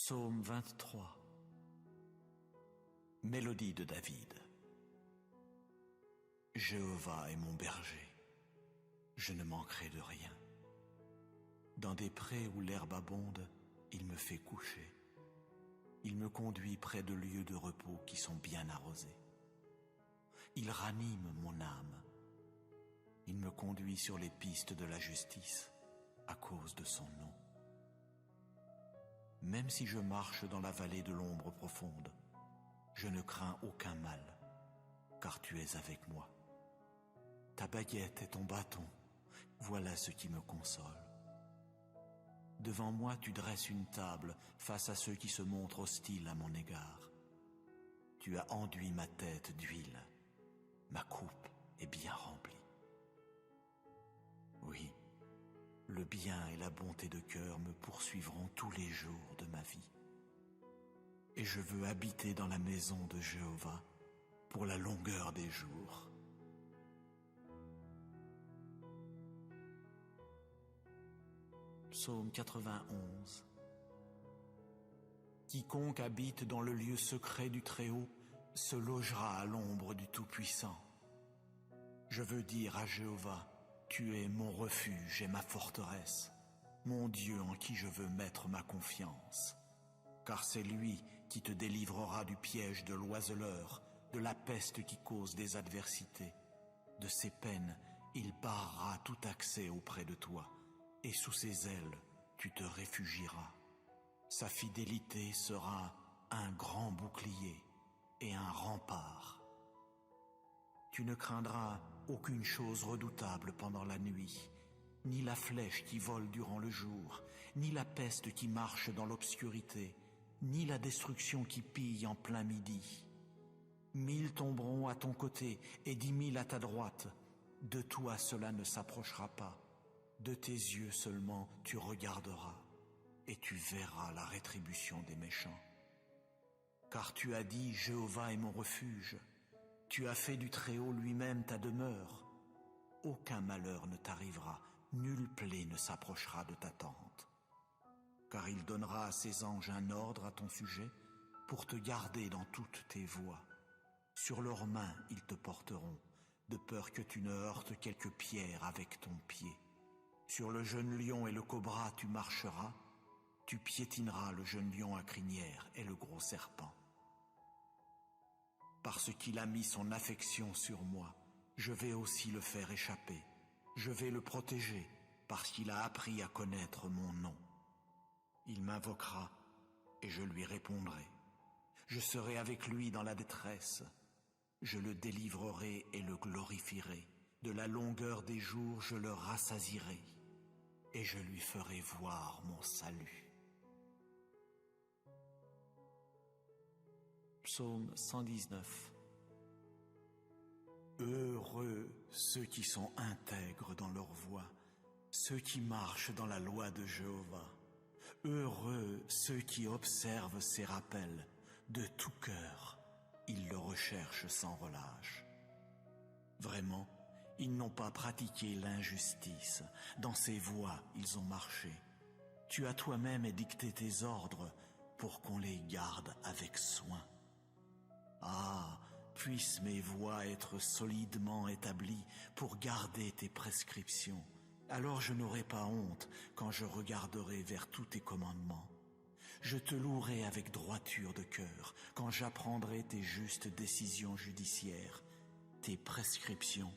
Psaume 23. Mélodie de David. Jéhovah est mon berger, je ne manquerai de rien. Dans des prés où l'herbe abonde, il me fait coucher. Il me conduit près de lieux de repos qui sont bien arrosés. Il ranime mon âme. Il me conduit sur les pistes de la justice à cause de son nom. Même si je marche dans la vallée de l'ombre profonde, je ne crains aucun mal, car tu es avec moi. Ta baguette et ton bâton, voilà ce qui me console. Devant moi, tu dresses une table face à ceux qui se montrent hostiles à mon égard. Tu as enduit ma tête d'huile, ma coupe est bien remplie. Oui, le bien et la bonté de cœur me poursuivront tous les jours de ma vie. Et je veux habiter dans la maison de Jéhovah pour la longueur des jours. Psaume 91. Quiconque habite dans le lieu secret du Très-Haut se logera à l'ombre du Tout-Puissant. Je veux dire à Jéhovah, tu es mon refuge et ma forteresse, mon Dieu en qui je veux mettre ma confiance. Car c'est lui qui te délivrera du piège de l'oiseleur, de la peste qui cause des adversités. De ses peines, il barrera tout accès auprès de toi, et sous ses ailes, tu te réfugieras. Sa fidélité sera un grand bouclier et un rempart. Tu ne craindras aucune chose redoutable pendant la nuit, ni la flèche qui vole durant le jour, ni la peste qui marche dans l'obscurité, ni la destruction qui pille en plein midi. 1000 tomberont à ton côté et 10 000 à ta droite. De toi cela ne s'approchera pas. De tes yeux seulement tu regarderas, et tu verras la rétribution des méchants. Car tu as dit, Jéhovah est mon refuge. Tu as fait du Très-Haut lui-même ta demeure. Aucun malheur ne t'arrivera, nulle plaie ne s'approchera de ta tente. Car il donnera à ses anges un ordre à ton sujet pour te garder dans toutes tes voies. Sur leurs mains ils te porteront, de peur que tu ne heurtes quelque pierre avec ton pied. Sur le jeune lion et le cobra tu marcheras, tu piétineras le jeune lion à crinière et le gros serpent. Parce qu'il a mis son affection sur moi, je vais aussi le faire échapper. Je vais le protéger parce qu'il a appris à connaître mon nom. Il m'invoquera et je lui répondrai. Je serai avec lui dans la détresse. Je le délivrerai et le glorifierai. De la longueur des jours, je le rassasierai et je lui ferai voir mon salut. Psaume 119. Heureux ceux qui sont intègres dans leur voie, ceux qui marchent dans la loi de Jéhovah. Heureux ceux qui observent ses rappels, de tout cœur, ils le recherchent sans relâche. Vraiment, ils n'ont pas pratiqué l'injustice, dans ses voies ils ont marché. Tu as toi-même édicté tes ordres pour qu'on les garde avec soin. Ah, puissent mes voies être solidement établies pour garder tes prescriptions. Alors je n'aurai pas honte quand je regarderai vers tous tes commandements. Je te louerai avec droiture de cœur quand j'apprendrai tes justes décisions judiciaires. Tes prescriptions,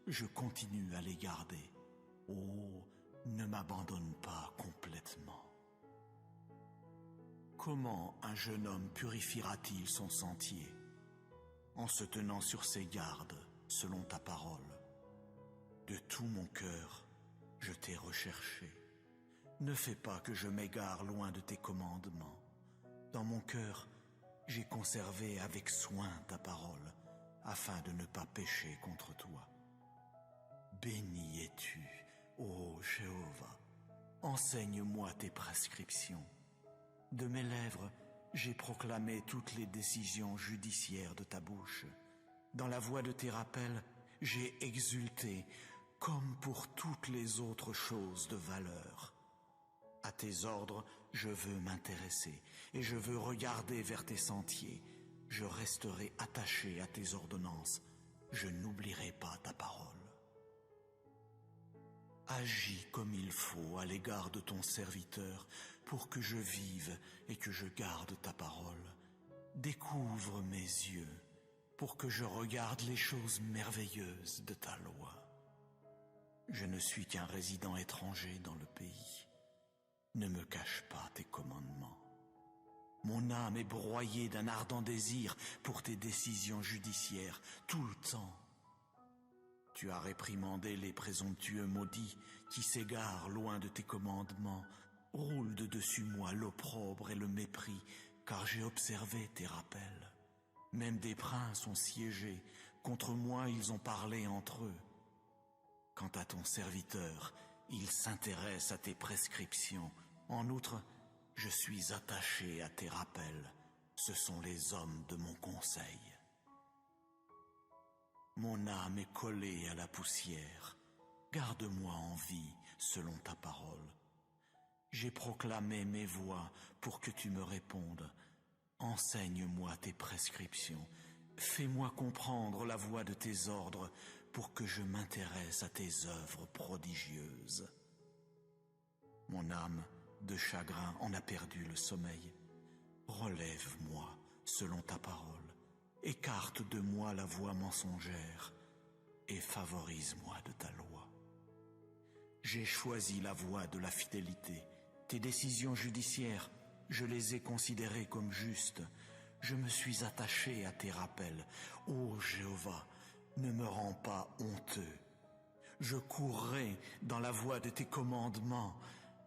je continue à les garder. Oh, ne m'abandonne pas complètement. Comment un jeune homme purifiera-t-il son sentier? En se tenant sur ses gardes, selon ta parole. De tout mon cœur, je t'ai recherché. Ne fais pas que je m'égare loin de tes commandements. Dans mon cœur, j'ai conservé avec soin ta parole, afin de ne pas pécher contre toi. Béni es-tu, ô Jéhovah. Enseigne-moi tes prescriptions. De mes lèvres, j'ai proclamé toutes les décisions judiciaires de ta bouche. Dans la voix de tes rappels, j'ai exulté comme pour toutes les autres choses de valeur. À tes ordres, je veux m'intéresser et je veux regarder vers tes sentiers. Je resterai attaché à tes ordonnances. Je n'oublierai pas ta parole. Agis comme il faut à l'égard de ton serviteur pour que je vive et que je garde ta parole. Découvre mes yeux pour que je regarde les choses merveilleuses de ta loi. Je ne suis qu'un résident étranger dans le pays. Ne me cache pas tes commandements. Mon âme est broyée d'un ardent désir pour tes décisions judiciaires tout le temps. Tu as réprimandé les présomptueux maudits qui s'égarent loin de tes commandements. Roule de dessus moi l'opprobre et le mépris, car j'ai observé tes rappels. Même des princes ont siégé, contre moi ils ont parlé entre eux. Quant à ton serviteur, il s'intéresse à tes prescriptions. En outre, je suis attaché à tes rappels. Ce sont les hommes de mon conseil. Mon âme est collée à la poussière. Garde-moi en vie selon ta parole. J'ai proclamé mes voies pour que tu me répondes. Enseigne-moi tes prescriptions. Fais-moi comprendre la voie de tes ordres pour que je m'intéresse à tes œuvres prodigieuses. Mon âme, de chagrin, en a perdu le sommeil. Relève-moi selon ta parole. Écarte de moi la voie mensongère et favorise-moi de ta loi. J'ai choisi la voie de la fidélité. Tes décisions judiciaires, je les ai considérées comme justes. Je me suis attaché à tes rappels. Ô Jéhovah, ne me rends pas honteux. Je courrai dans la voie de tes commandements,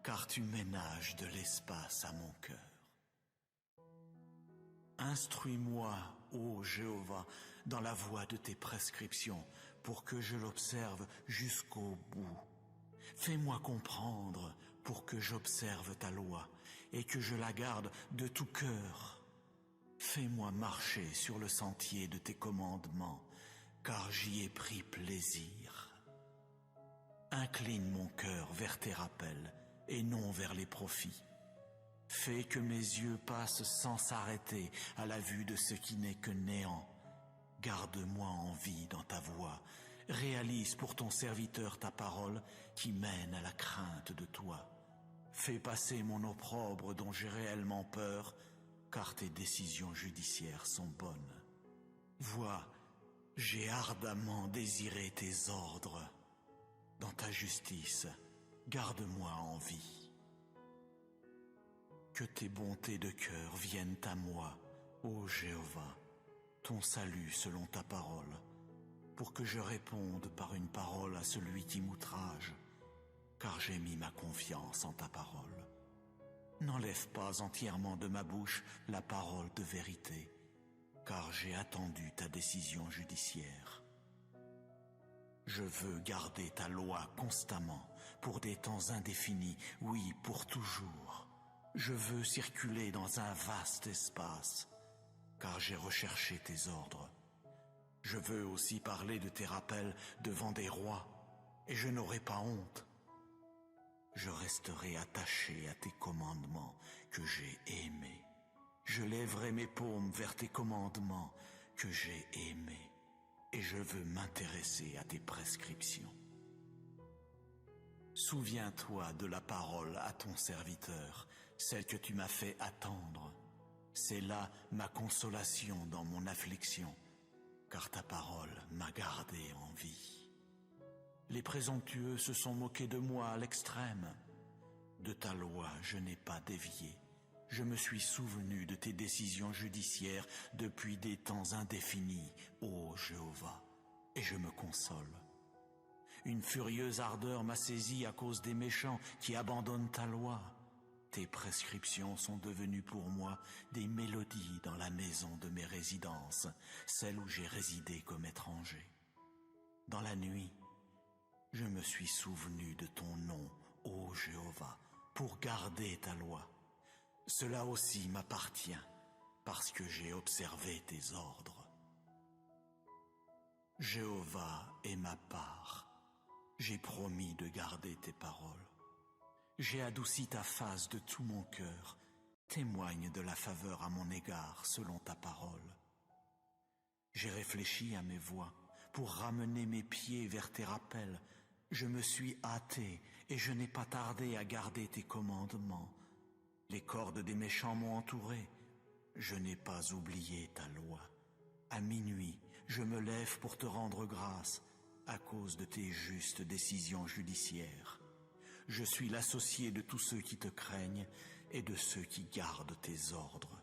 car tu ménages de l'espace à mon cœur. Instruis-moi, ô Jéhovah, dans la voie de tes prescriptions, pour que je l'observe jusqu'au bout. Fais-moi comprendre pour que j'observe ta loi et que je la garde de tout cœur. Fais-moi marcher sur le sentier de tes commandements, car j'y ai pris plaisir. Incline mon cœur vers tes rappels et non vers les profits. Fais que mes yeux passent sans s'arrêter à la vue de ce qui n'est que néant. Garde-moi en vie dans ta voie. Réalise pour ton serviteur ta parole qui mène à la crainte de toi. Fais passer mon opprobre dont j'ai réellement peur, car tes décisions judiciaires sont bonnes. Vois, j'ai ardemment désiré tes ordres. Dans ta justice, garde-moi en vie. Que tes bontés de cœur viennent à moi, ô Jéhovah, ton salut selon ta parole, pour que je réponde par une parole à celui qui m'outrage, car j'ai mis ma confiance en ta parole. N'enlève pas entièrement de ma bouche la parole de vérité, car j'ai attendu ta décision judiciaire. Je veux garder ta loi constamment, pour des temps indéfinis, oui, pour toujours. Je veux circuler dans un vaste espace, car j'ai recherché tes ordres. Je veux aussi parler de tes rappels devant des rois, et je n'aurai pas honte. Je resterai attaché à tes commandements que j'ai aimés. Je lèverai mes paumes vers tes commandements que j'ai aimés, et je veux m'intéresser à tes prescriptions. Souviens-toi de la parole à ton serviteur, celle que tu m'as fait attendre. C'est là ma consolation dans mon affliction, car ta parole m'a gardé en vie. Les présomptueux se sont moqués de moi à l'extrême. De ta loi, je n'ai pas dévié. Je me suis souvenu de tes décisions judiciaires depuis des temps indéfinis, ô Jéhovah, et je me console. Une furieuse ardeur m'a saisi à cause des méchants qui abandonnent ta loi. Tes prescriptions sont devenues pour moi des mélodies dans la maison de mes résidences, celle où j'ai résidé comme étranger. Dans la nuit, je me suis souvenu de ton nom, ô Jéhovah, pour garder ta loi. Cela aussi m'appartient, parce que j'ai observé tes ordres. Jéhovah est ma part. J'ai promis de garder tes paroles. J'ai adouci ta face de tout mon cœur. Témoigne de la faveur à mon égard selon ta parole. J'ai réfléchi à mes voies pour ramener mes pieds vers tes rappels. Je me suis hâté et je n'ai pas tardé à garder tes commandements. Les cordes des méchants m'ont entouré. Je n'ai pas oublié ta loi. À minuit, je me lève pour te rendre grâce à cause de tes justes décisions judiciaires. Je suis l'associé de tous ceux qui te craignent et de ceux qui gardent tes ordres.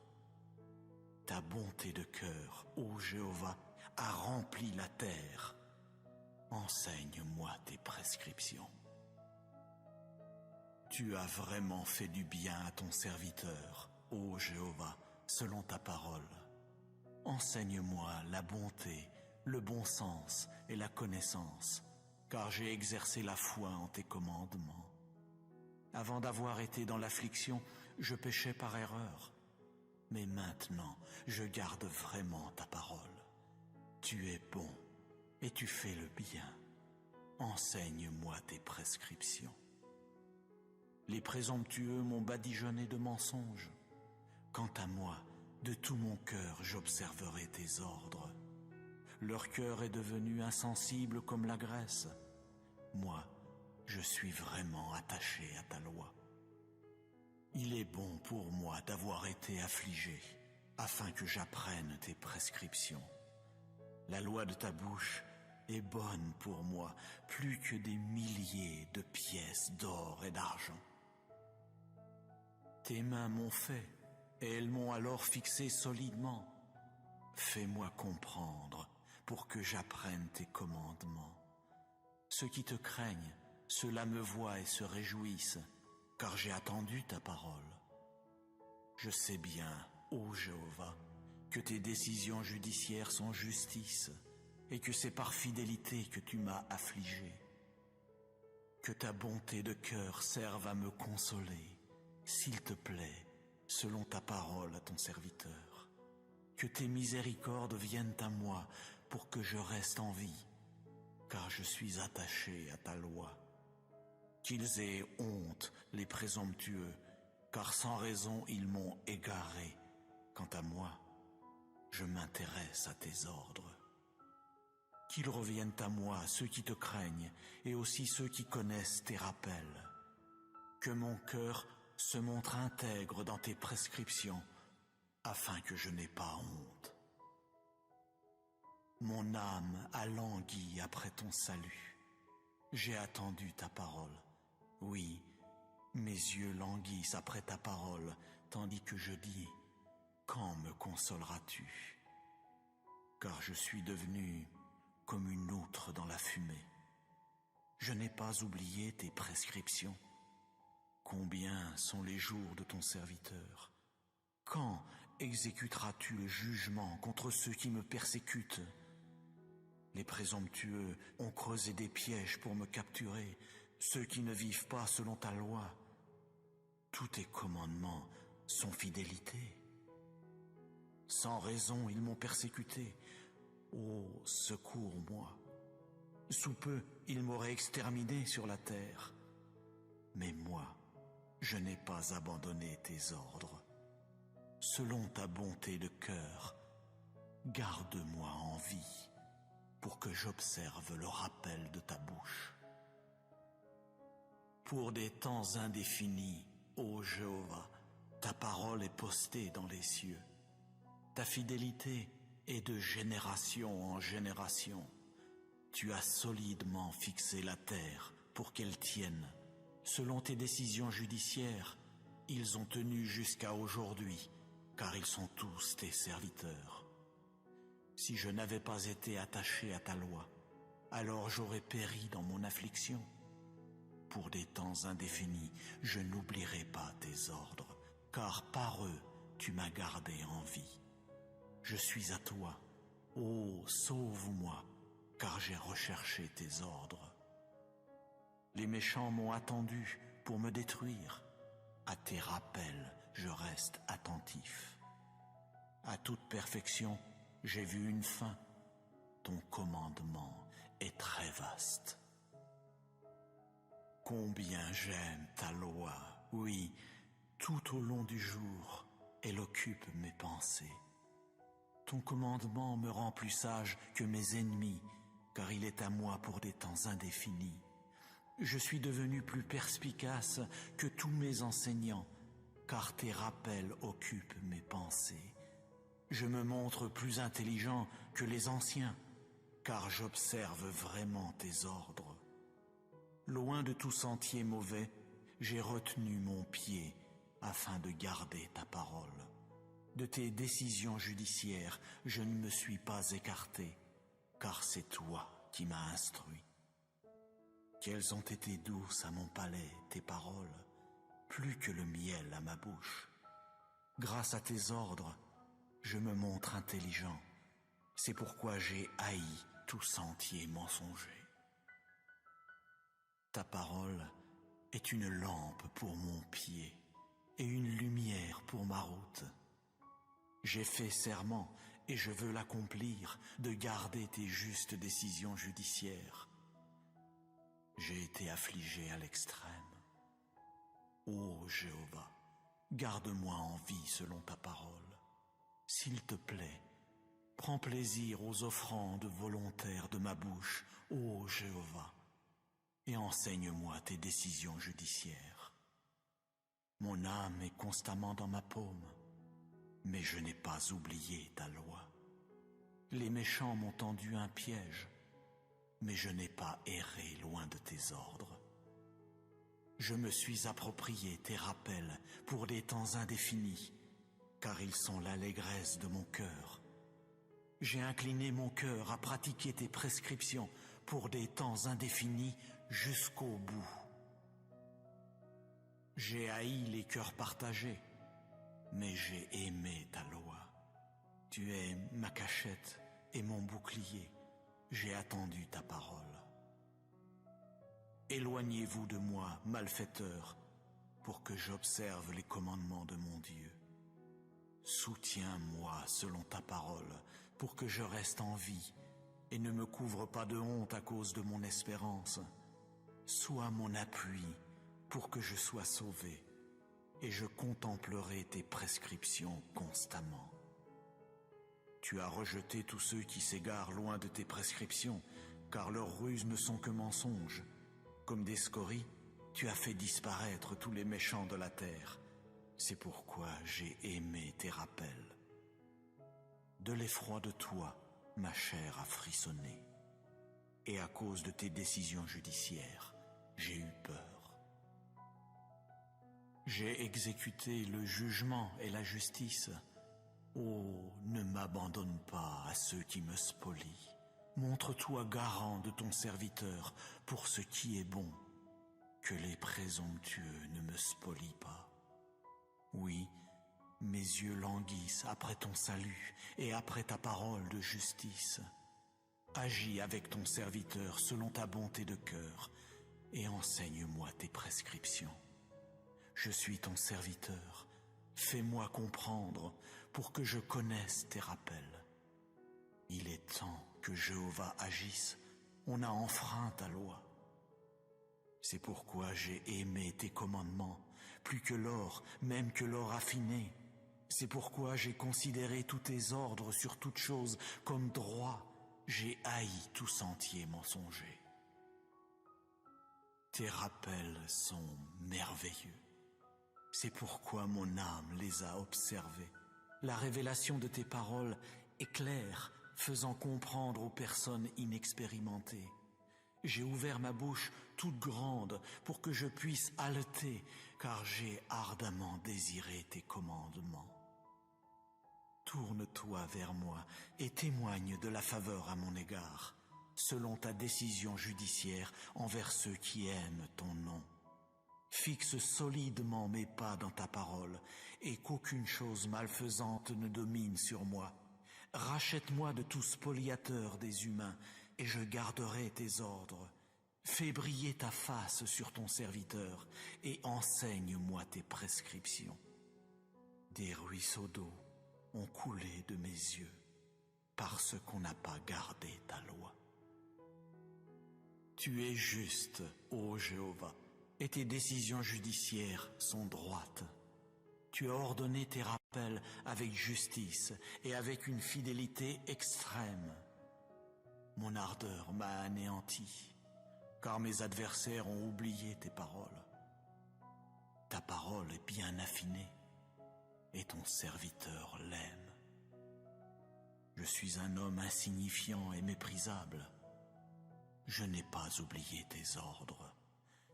Ta bonté de cœur, ô Jéhovah, a rempli la terre. Enseigne-moi tes prescriptions. Tu as vraiment fait du bien à ton serviteur, ô Jéhovah, selon ta parole. Enseigne-moi la bonté, le bon sens et la connaissance, car j'ai exercé la foi en tes commandements. Avant d'avoir été dans l'affliction, je péchais par erreur. Mais maintenant, je garde vraiment ta parole. Tu es bon et tu fais le bien. Enseigne-moi tes prescriptions. Les présomptueux m'ont badigeonné de mensonges. Quant à moi, de tout mon cœur, j'observerai tes ordres. Leur cœur est devenu insensible comme la graisse. Moi, je suis vraiment attaché à ta loi. Il est bon pour moi d'avoir été affligé, afin que j'apprenne tes prescriptions. La loi de ta bouche est bonne pour moi, plus que des milliers de pièces d'or et d'argent. Tes mains m'ont fait, et elles m'ont alors fixé solidement. Fais-moi comprendre, pour que j'apprenne tes commandements. Ceux qui te craignent, ceux-là me voient et se réjouissent, car j'ai attendu ta parole. Je sais bien, ô Jéhovah, que tes décisions judiciaires sont justice, et que c'est par fidélité que tu m'as affligé. Que ta bonté de cœur serve à me consoler, s'il te plaît, selon ta parole à ton serviteur. Que tes miséricordes viennent à moi pour que je reste en vie, car je suis attaché à ta loi. Qu'ils aient honte, les présomptueux, car sans raison ils m'ont égaré. Quant à moi, je m'intéresse à tes ordres. Qu'ils reviennent à moi ceux qui te craignent, et aussi ceux qui connaissent tes rappels. Que mon cœur se montre intègre dans tes prescriptions, afin que je n'aie pas honte. Mon âme a langui après ton salut. J'ai attendu ta parole. Oui, mes yeux languissent après ta parole, tandis que je dis, quand me consoleras-tu? Car je suis devenu comme une outre dans la fumée. Je n'ai pas oublié tes prescriptions. Combien sont les jours de ton serviteur? Quand exécuteras-tu le jugement contre ceux qui me persécutent? Les présomptueux ont creusé des pièges pour me capturer, ceux qui ne vivent pas selon ta loi. Tous tes commandements sont fidélité. Sans raison, ils m'ont persécuté. Oh, secours-moi. Sous peu, ils m'auraient exterminé sur la terre. Mais moi, je n'ai pas abandonné tes ordres. Selon ta bonté de cœur, garde-moi en vie, pour que j'observe le rappel de ta bouche. Pour des temps indéfinis, ô Jéhovah, ta parole est postée dans les cieux. Ta fidélité est de génération en génération. Tu as solidement fixé la terre pour qu'elle tienne. Selon tes décisions judiciaires, ils ont tenu jusqu'à aujourd'hui, car ils sont tous tes serviteurs. Si je n'avais pas été attaché à ta loi, alors j'aurais péri dans mon affliction. Pour des temps indéfinis, je n'oublierai pas tes ordres, car par eux tu m'as gardé en vie. Je suis à toi. Oh, sauve-moi, car j'ai recherché tes ordres. Les méchants m'ont attendu pour me détruire. À tes rappels, je reste attentif. À toute perfection, j'ai vu une fin. Ton commandement est très vaste. Combien j'aime ta loi, oui, tout au long du jour, elle occupe mes pensées. Ton commandement me rend plus sage que mes ennemis, car il est à moi pour des temps indéfinis. Je suis devenu plus perspicace que tous mes enseignants, car tes rappels occupent mes pensées. Je me montre plus intelligent que les anciens, car j'observe vraiment tes ordres. Loin de tout sentier mauvais, j'ai retenu mon pied afin de garder ta parole. De tes décisions judiciaires, je ne me suis pas écarté, car c'est toi qui m'as instruit. Qu'elles ont été douces à mon palais, tes paroles, plus que le miel à ma bouche. Grâce à tes ordres, je me montre intelligent. C'est pourquoi j'ai haï tout sentier mensonger. Ta parole est une lampe pour mon pied et une lumière pour ma route. J'ai fait serment, et je veux l'accomplir, de garder tes justes décisions judiciaires. J'ai été affligé à l'extrême. Ô Jéhovah, garde-moi en vie selon ta parole. S'il te plaît, prends plaisir aux offrandes volontaires de ma bouche, ô Jéhovah, et enseigne-moi tes décisions judiciaires. Mon âme est constamment dans ma paume, mais je n'ai pas oublié ta loi. Les méchants m'ont tendu un piège, mais je n'ai pas erré loin de tes ordres. Je me suis approprié tes rappels pour des temps indéfinis, car ils sont l'allégresse de mon cœur. J'ai incliné mon cœur à pratiquer tes prescriptions pour des temps indéfinis jusqu'au bout. J'ai haï les cœurs partagés, mais j'ai aimé ta loi. Tu es ma cachette et mon bouclier. J'ai attendu ta parole. Éloignez-vous de moi, malfaiteurs, pour que j'observe les commandements de mon Dieu. Soutiens-moi selon ta parole, pour que je reste en vie, et ne me couvre pas de honte à cause de mon espérance. Sois mon appui, pour que je sois sauvé, et je contemplerai tes prescriptions constamment. Tu as rejeté tous ceux qui s'égarent loin de tes prescriptions, car leurs ruses ne sont que mensonges. Comme des scories, tu as fait disparaître tous les méchants de la terre. C'est pourquoi j'ai aimé tes rappels. De l'effroi de toi, ma chair a frissonné. Et à cause de tes décisions judiciaires, j'ai eu peur. J'ai exécuté le jugement et la justice. Oh, ne m'abandonne pas à ceux qui me spolient. Montre-toi garant de ton serviteur pour ce qui est bon, que les présomptueux ne me spolient pas. Oui, mes yeux languissent après ton salut et après ta parole de justice. Agis avec ton serviteur selon ta bonté de cœur et enseigne-moi tes prescriptions. Je suis ton serviteur, fais-moi comprendre pour que je connaisse tes rappels. Il est temps que Jéhovah agisse, on a enfreint ta loi. C'est pourquoi j'ai aimé tes commandements, plus que l'or, même que l'or affiné. C'est pourquoi j'ai considéré tous tes ordres sur toute chose comme droit. J'ai haï tout sentier mensonger. Tes rappels sont merveilleux. C'est pourquoi mon âme les a observés. La révélation de tes paroles est claire, faisant comprendre aux personnes inexpérimentées. J'ai ouvert ma bouche toute grande pour que je puisse haleter, car j'ai ardemment désiré tes commandements. Tourne-toi vers moi et témoigne de la faveur à mon égard, selon ta décision judiciaire envers ceux qui aiment ton nom. Fixe solidement mes pas dans ta parole, et qu'aucune chose malfaisante ne domine sur moi. Rachète-moi de tout spoliateur des humains, et je garderai tes ordres. Fais briller ta face sur ton serviteur, et enseigne-moi tes prescriptions. Des ruisseaux d'eau ont coulé de mes yeux, parce qu'on n'a pas gardé ta loi. Tu es juste, ô Jéhovah, et tes décisions judiciaires sont droites. Tu as ordonné tes rappels avec justice et avec une fidélité extrême. Mon ardeur m'a anéanti, car mes adversaires ont oublié tes paroles. Ta parole est bien affinée, et ton serviteur l'aime. Je suis un homme insignifiant et méprisable. Je n'ai pas oublié tes ordres.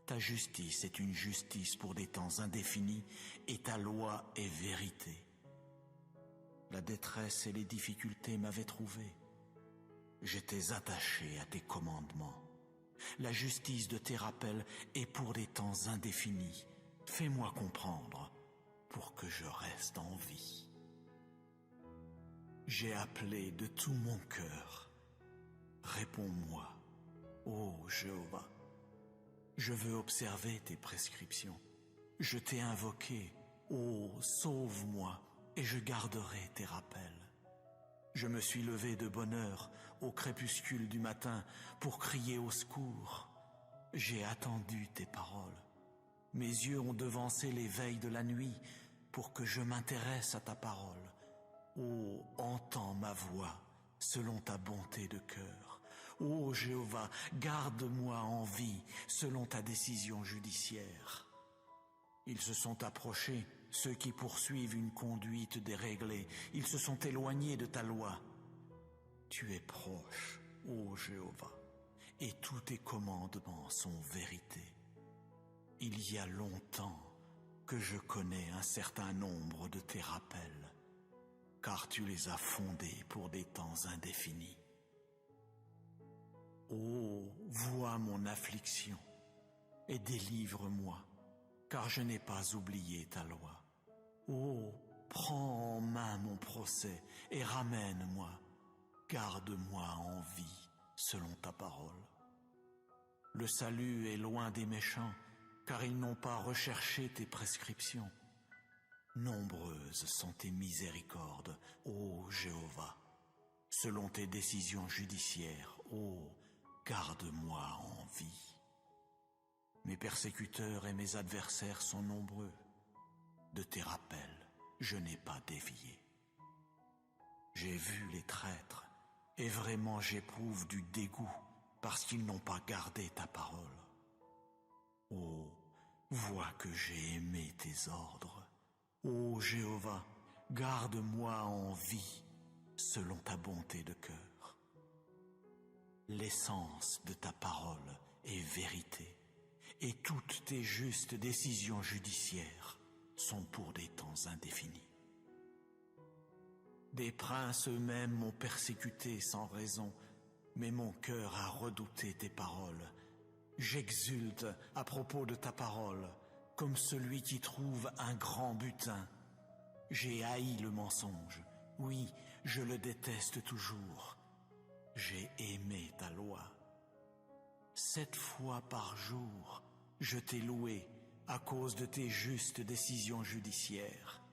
Ta justice est une justice pour des temps indéfinis, et ta loi est vérité. La détresse et les difficultés m'avaient trouvé. J'étais attaché à tes commandements. La justice de tes rappels est pour des temps indéfinis. Fais-moi comprendre pour que je reste en vie. J'ai appelé de tout mon cœur. Réponds-moi, ô Jéhovah. Je veux observer tes prescriptions. Je t'ai invoqué, ô sauve-moi, et je garderai tes rappels. Je me suis levé de bonne heure au crépuscule du matin pour crier au secours. J'ai attendu tes paroles. Mes yeux ont devancé les veilles de la nuit pour que je m'intéresse à ta parole. Ô, entends ma voix selon ta bonté de cœur. Ô Jéhovah, garde-moi en vie selon ta décision judiciaire. Ils se sont approchés, ceux qui poursuivent une conduite déréglée. Ils se sont éloignés de ta loi. Tu es proche, ô Jéhovah, et tous tes commandements sont vérité. Il y a longtemps que je connais un certain nombre de tes rappels, car tu les as fondés pour des temps indéfinis. Ô, vois mon affliction et délivre-moi, car je n'ai pas oublié ta loi. Ô, prends en main mon procès et ramène-moi, garde-moi en vie selon ta parole. Le salut est loin des méchants, car ils n'ont pas recherché tes prescriptions. Nombreuses sont tes miséricordes, ô Jéhovah, selon tes décisions judiciaires, ô, garde-moi en vie. Mes persécuteurs et mes adversaires sont nombreux. De tes rappels, je n'ai pas dévié. J'ai vu les traîtres, et vraiment j'éprouve du dégoût parce qu'ils n'ont pas gardé ta parole. Ô, vois que j'ai aimé tes ordres. Ô Jéhovah, garde-moi en vie selon ta bonté de cœur. L'essence de ta parole est vérité, et toutes tes justes décisions judiciaires sont pour des temps indéfinis. Des princes eux-mêmes m'ont persécuté sans raison, mais mon cœur a redouté tes paroles. J'exulte à propos de ta parole, comme celui qui trouve un grand butin. J'ai haï le mensonge, oui, je le déteste toujours. J'ai aimé ta loi. 7 fois par jour, je t'ai loué à cause de tes justes décisions judiciaires.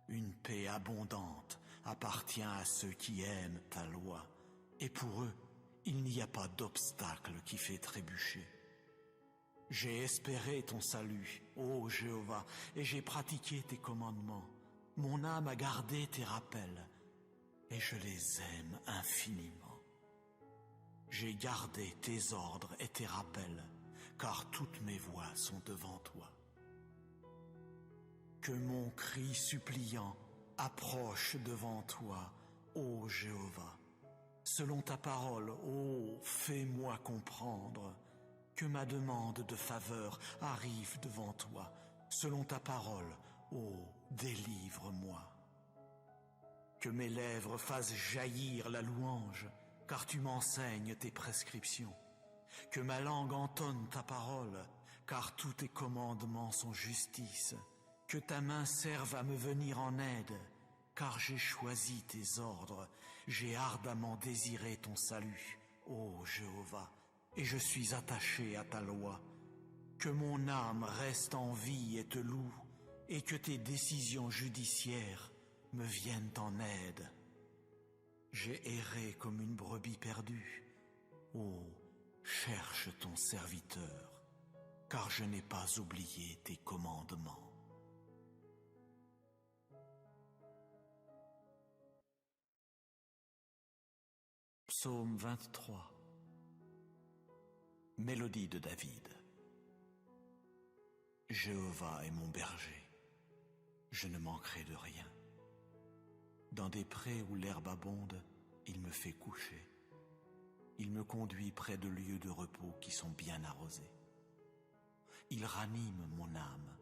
Une paix abondante appartient à ceux qui aiment ta loi, et pour eux, il n'y a pas d'obstacle qui fait trébucher. J'ai espéré ton salut, ô Jéhovah, et j'ai pratiqué tes commandements. Mon âme a gardé tes rappels, et je les aime infiniment. J'ai gardé tes ordres et tes rappels, car toutes mes voies sont devant toi. Que mon cri suppliant approche devant toi, ô Jéhovah. Selon ta parole, ô, fais-moi comprendre. Que ma demande de faveur arrive devant toi. Selon ta parole, ô, délivre-moi. Que mes lèvres fassent jaillir la louange, car tu m'enseignes tes prescriptions. Que ma langue entonne ta parole, car tous tes commandements sont justice. Que ta main serve à me venir en aide, car j'ai choisi tes ordres. J'ai ardemment désiré ton salut, ô Jéhovah, et je suis attaché à ta loi. Que mon âme reste en vie et te loue, et que tes décisions judiciaires me viennent en aide. J'ai erré comme une brebis perdue. Ô, cherche ton serviteur. car je n'ai pas oublié tes commandements. Psaume 23. Mélodie de David. Jéhovah est mon berger, je ne manquerai de rien. Dans des prés où l'herbe abonde, il me fait coucher. Il me conduit près de lieux de repos qui sont bien arrosés. Il ranime mon âme.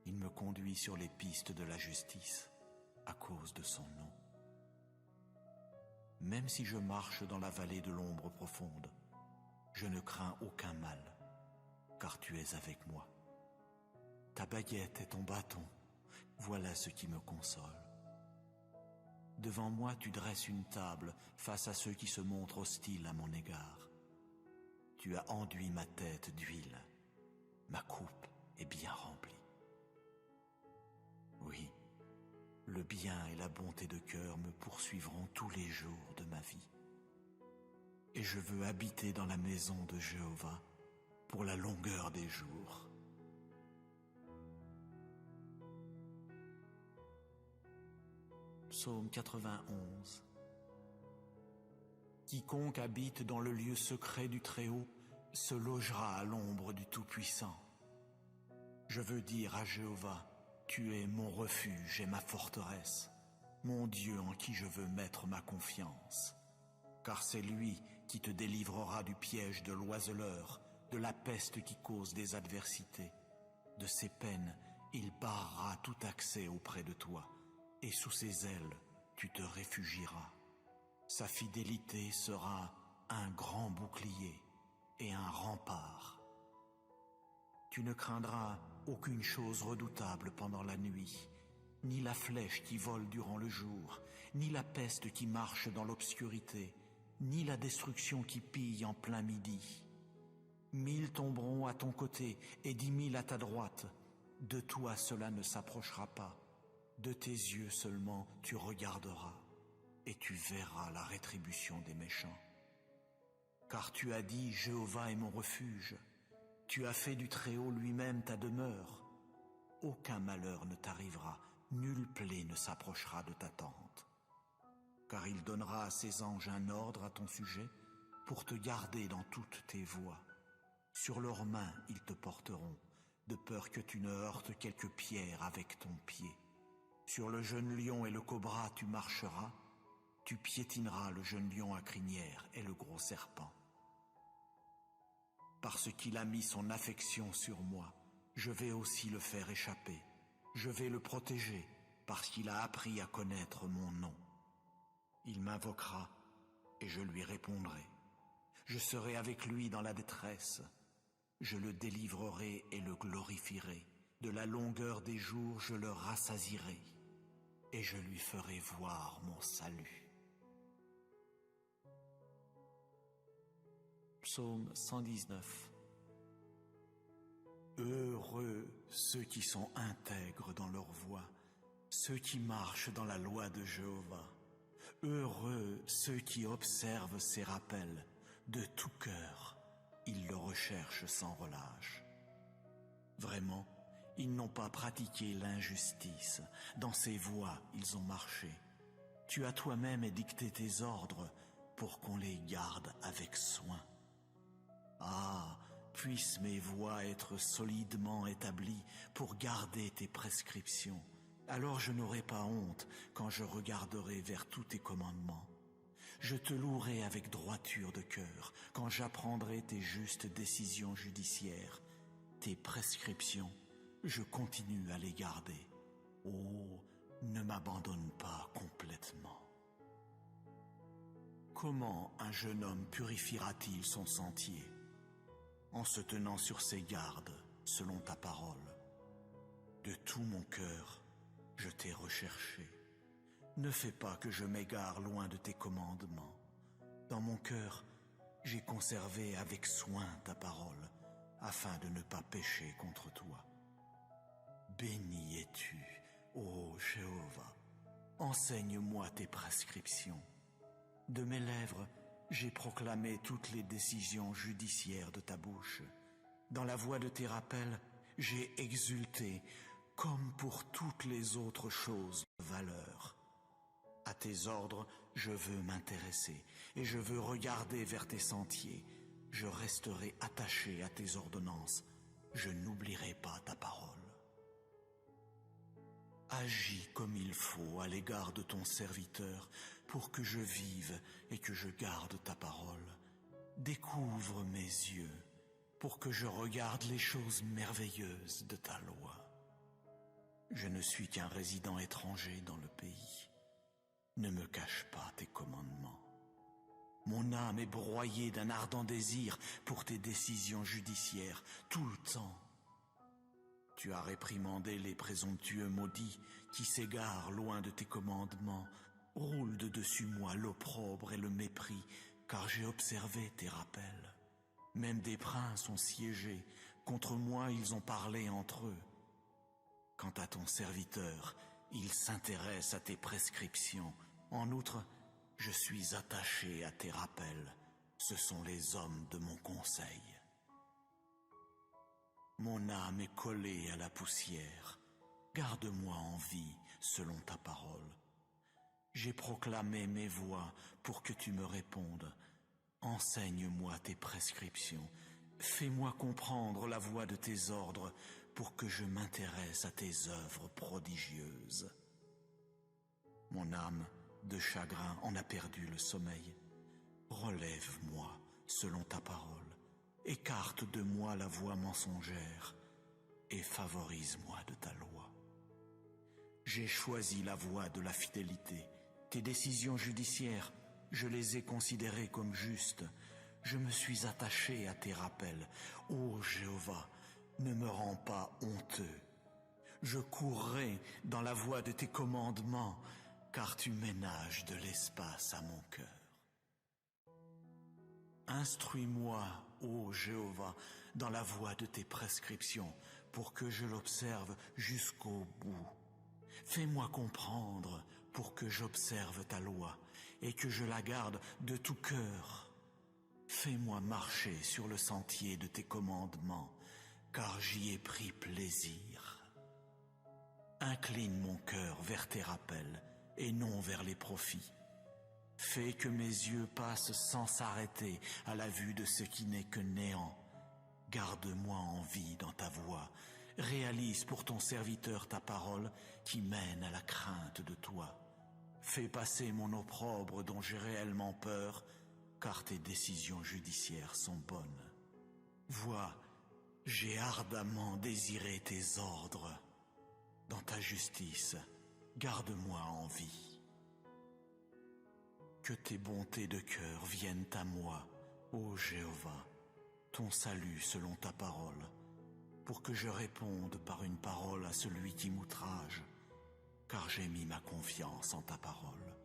Il me conduit sur les pistes de la justice à cause de son nom. Même si je marche dans la vallée de l'ombre profonde, je ne crains aucun mal, car tu es avec moi. Ta baguette et ton bâton, voilà ce qui me console. Devant moi, tu dresses une table face à ceux qui se montrent hostiles à mon égard. Tu as enduit ma tête d'huile, ma coupe est bien remplie. Oui, le bien et la bonté de cœur me poursuivront tous les jours de ma vie. Et je veux habiter dans la maison de Jéhovah pour la longueur des jours. Psaume 91. Quiconque habite dans le lieu secret du Très-Haut se logera à l'ombre du Tout-Puissant. Je veux dire à Jéhovah, tu es mon refuge et ma forteresse, mon Dieu en qui je veux mettre ma confiance. Car c'est lui qui te délivrera du piège de l'oiseleur, de la peste qui cause des adversités. De ses peines, il barrera tout accès auprès de toi, et sous ses ailes, tu te réfugieras. Sa fidélité sera un grand bouclier et un rempart. Tu ne craindras aucune chose redoutable pendant la nuit, ni la flèche qui vole durant le jour, ni la peste qui marche dans l'obscurité, ni la destruction qui pille en plein midi. 1000 tomberont à ton côté et 10 000 à ta droite. De toi cela ne s'approchera pas. De tes yeux seulement tu regarderas et tu verras la rétribution des méchants. Car tu as dit, Jéhovah est mon refuge. Tu as fait du Très-Haut lui-même ta demeure. Aucun malheur ne t'arrivera, nulle plaie ne s'approchera de ta tente. Car il donnera à ses anges un ordre à ton sujet pour te garder dans toutes tes voies. Sur leurs mains ils te porteront, de peur que tu ne heurtes quelque pierre avec ton pied. Sur le jeune lion et le cobra tu marcheras, tu piétineras le jeune lion à crinière et le gros serpent. Parce qu'il a mis son affection sur moi, je vais aussi le faire échapper. Je vais le protéger, parce qu'il a appris à connaître mon nom. Il m'invoquera, et je lui répondrai. Je serai avec lui dans la détresse. Je le délivrerai et le glorifierai. De la longueur des jours, je le rassasierai, et je lui ferai voir mon salut. Psaume 119. Heureux ceux qui sont intègres dans leur voie, ceux qui marchent dans la loi de Jéhovah. Heureux ceux qui observent ses rappels, de tout cœur, ils le recherchent sans relâche. Vraiment, ils n'ont pas pratiqué l'injustice, dans ses voies ils ont marché. Tu as toi-même édicté tes ordres pour qu'on les garde avec soin. Ah, puissent mes voies être solidement établies pour garder tes prescriptions. Alors je n'aurai pas honte quand je regarderai vers tous tes commandements. Je te louerai avec droiture de cœur quand j'apprendrai tes justes décisions judiciaires. Tes prescriptions, je continue à les garder. Oh, ne m'abandonne pas complètement. Comment un jeune homme purifiera-t-il son sentier? En se tenant sur ses gardes, selon ta parole. De tout mon cœur, je t'ai recherché. Ne fais pas que je m'égare loin de tes commandements. Dans mon cœur, j'ai conservé avec soin ta parole, afin de ne pas pécher contre toi. Béni es-tu, ô Jéhovah. Enseigne-moi tes prescriptions. De mes lèvres, j'ai proclamé toutes les décisions judiciaires de ta bouche. Dans la voie de tes rappels, j'ai exulté, comme pour toutes les autres choses de valeur. À tes ordres, je veux m'intéresser, et je veux regarder vers tes sentiers. Je resterai attaché à tes ordonnances, je n'oublierai pas ta parole. Agis comme il faut à l'égard de ton serviteur, pour que je vive et que je garde ta parole. Découvre mes yeux, pour que je regarde les choses merveilleuses de ta loi. Je ne suis qu'un résident étranger dans le pays. Ne me cache pas tes commandements. Mon âme est broyée d'un ardent désir pour tes décisions judiciaires tout le temps. Tu as réprimandé les présomptueux maudits qui s'égarent loin de tes commandements. Roule de dessus moi l'opprobre et le mépris, car j'ai observé tes rappels. Même des princes ont siégé, contre moi ils ont parlé entre eux. Quant à ton serviteur, il s'intéresse à tes prescriptions. En outre, je suis attaché à tes rappels. Ce sont les hommes de mon conseil. Mon âme est collée à la poussière. Garde-moi en vie selon ta parole. J'ai proclamé mes voies pour que tu me répondes. Enseigne-moi tes prescriptions. Fais-moi comprendre la voie de tes ordres pour que je m'intéresse à tes œuvres prodigieuses. Mon âme, de chagrin, en a perdu le sommeil. Relève-moi selon ta parole. Écarte de moi la voie mensongère et favorise-moi de ta loi. J'ai choisi la voie de la fidélité. Tes décisions judiciaires, je les ai considérées comme justes. Je me suis attaché à tes rappels. Ô Jéhovah, ne me rends pas honteux. Je courrai dans la voie de tes commandements, car tu ménages de l'espace à mon cœur. Instruis-moi, ô Jéhovah, dans la voie de tes prescriptions, pour que je l'observe jusqu'au bout. Fais-moi comprendre pour que j'observe ta loi et que je la garde de tout cœur. Fais-moi marcher sur le sentier de tes commandements, car j'y ai pris plaisir. Incline mon cœur vers tes rappels et non vers les profits. Fais que mes yeux passent sans s'arrêter à la vue de ce qui n'est que néant. Garde-moi en vie dans ta voie. Réalise pour ton serviteur ta parole qui mène à la crainte de toi. Fais passer mon opprobre dont j'ai réellement peur, car tes décisions judiciaires sont bonnes. Vois, j'ai ardemment désiré tes ordres. Dans ta justice, garde-moi en vie. Que tes bontés de cœur viennent à moi, ô Jéhovah, ton salut selon ta parole, pour que je réponde par une parole à celui qui m'outrage, car j'ai mis ma confiance en ta parole.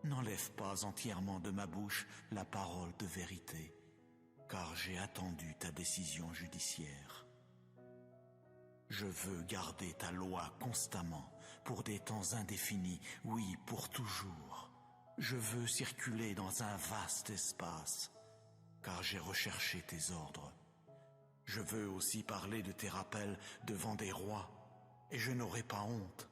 N'enlève pas entièrement de ma bouche la parole de vérité, car j'ai attendu ta décision judiciaire. Je veux garder ta loi constamment, pour des temps indéfinis, oui, pour toujours. Je veux circuler dans un vaste espace, car j'ai recherché tes ordres. Je veux aussi parler de tes rappels devant des rois, et je n'aurai pas honte.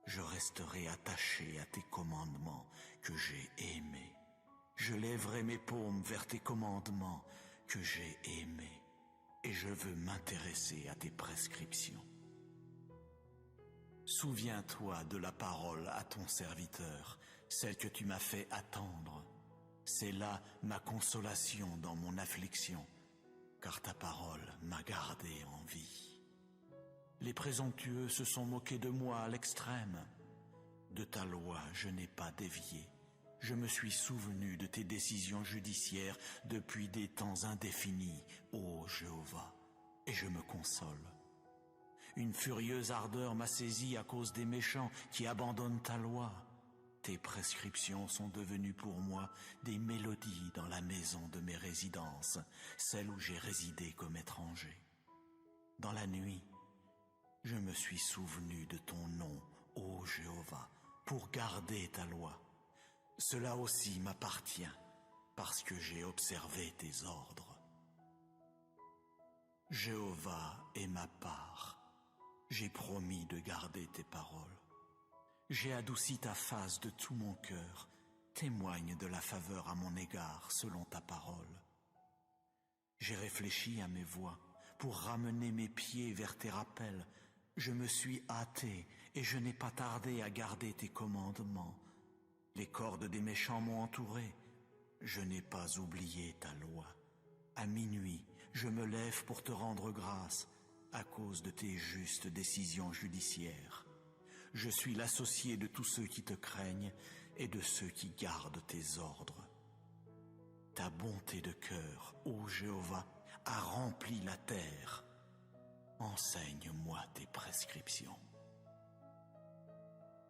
Je resterai attaché à tes commandements que j'ai aimés. Je lèverai mes paumes vers tes commandements que j'ai aimés, et je veux m'intéresser à tes prescriptions. Souviens-toi de la parole à ton serviteur, celle que tu m'as fait attendre. C'est là ma consolation dans mon affliction, car ta parole m'a gardé en vie. Les présomptueux se sont moqués de moi à l'extrême. De ta loi, je n'ai pas dévié. Je me suis souvenu de tes décisions judiciaires depuis des temps indéfinis, ô Jéhovah, et je me console. Une furieuse ardeur m'a saisi à cause des méchants qui abandonnent ta loi. Tes prescriptions sont devenues pour moi des mélodies dans la maison de mes résidences, celle où j'ai résidé comme étranger. Dans la nuit, je me suis souvenu de ton nom, ô Jéhovah, pour garder ta loi. Cela aussi m'appartient, parce que j'ai observé tes ordres. Jéhovah est ma part. J'ai promis de garder tes paroles. J'ai adouci ta face de tout mon cœur. Témoigne de la faveur à mon égard selon ta parole. J'ai réfléchi à mes voies pour ramener mes pieds vers tes rappels. Je me suis hâté et je n'ai pas tardé à garder tes commandements. Les cordes des méchants m'ont entouré. Je n'ai pas oublié ta loi. À minuit, je me lève pour te rendre grâce à cause de tes justes décisions judiciaires. Je suis l'associé de tous ceux qui te craignent et de ceux qui gardent tes ordres. Ta bonté de cœur, ô Jéhovah, a rempli la terre. Enseigne-moi tes prescriptions.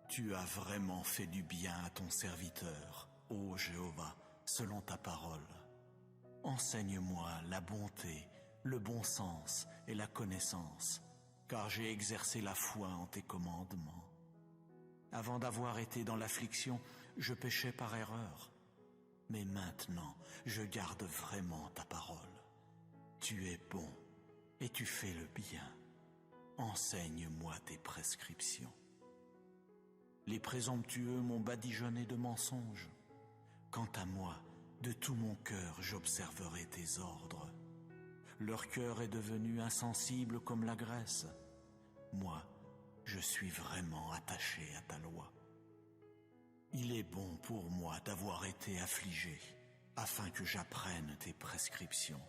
Tu as vraiment fait du bien à ton serviteur, ô Jéhovah, selon ta parole. Enseigne-moi la bonté, le bon sens et la connaissance, car j'ai exercé la foi en tes commandements. Avant d'avoir été dans l'affliction, je péchais par erreur. Mais maintenant, je garde vraiment ta parole. Tu es bon et tu fais le bien. Enseigne-moi tes prescriptions. Les présomptueux m'ont badigeonné de mensonges. Quant à moi, de tout mon cœur, j'observerai tes ordres. Leur cœur est devenu insensible comme la graisse. Moi, je suis vraiment attaché à ta loi. Il est bon pour moi d'avoir été affligé, afin que j'apprenne tes prescriptions.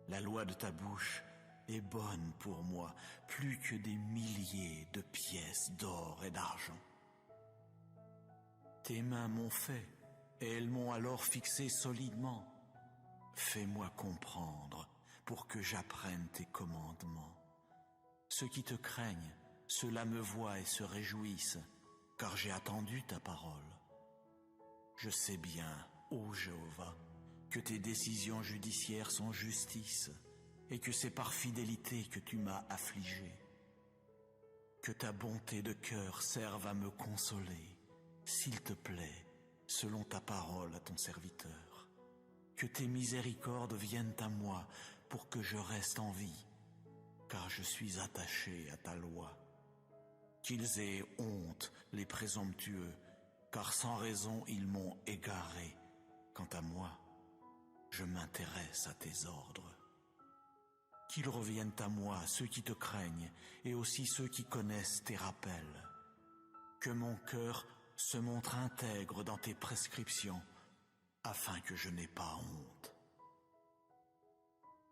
La loi de ta bouche est bonne pour moi, plus que des milliers de pièces d'or et d'argent. Tes mains m'ont fait, et elles m'ont alors fixé solidement. Fais-moi comprendre pour que j'apprenne tes commandements. Ceux qui te craignent, ceux-là me voient et se réjouissent, car j'ai attendu ta parole. Je sais bien, ô Jéhovah, que tes décisions judiciaires sont justice, et que c'est par fidélité que tu m'as affligé. Que ta bonté de cœur serve à me consoler, s'il te plaît, selon ta parole à ton serviteur. Que tes miséricordes viennent à moi pour que je reste en vie, car je suis attaché à ta loi. Qu'ils aient honte, les présomptueux, car sans raison ils m'ont égaré. Quant à moi, je m'intéresse à tes ordres. Qu'ils reviennent à moi ceux qui te craignent et aussi ceux qui connaissent tes rappels. Que mon cœur se montre intègre dans tes prescriptions, afin que je n'aie pas honte.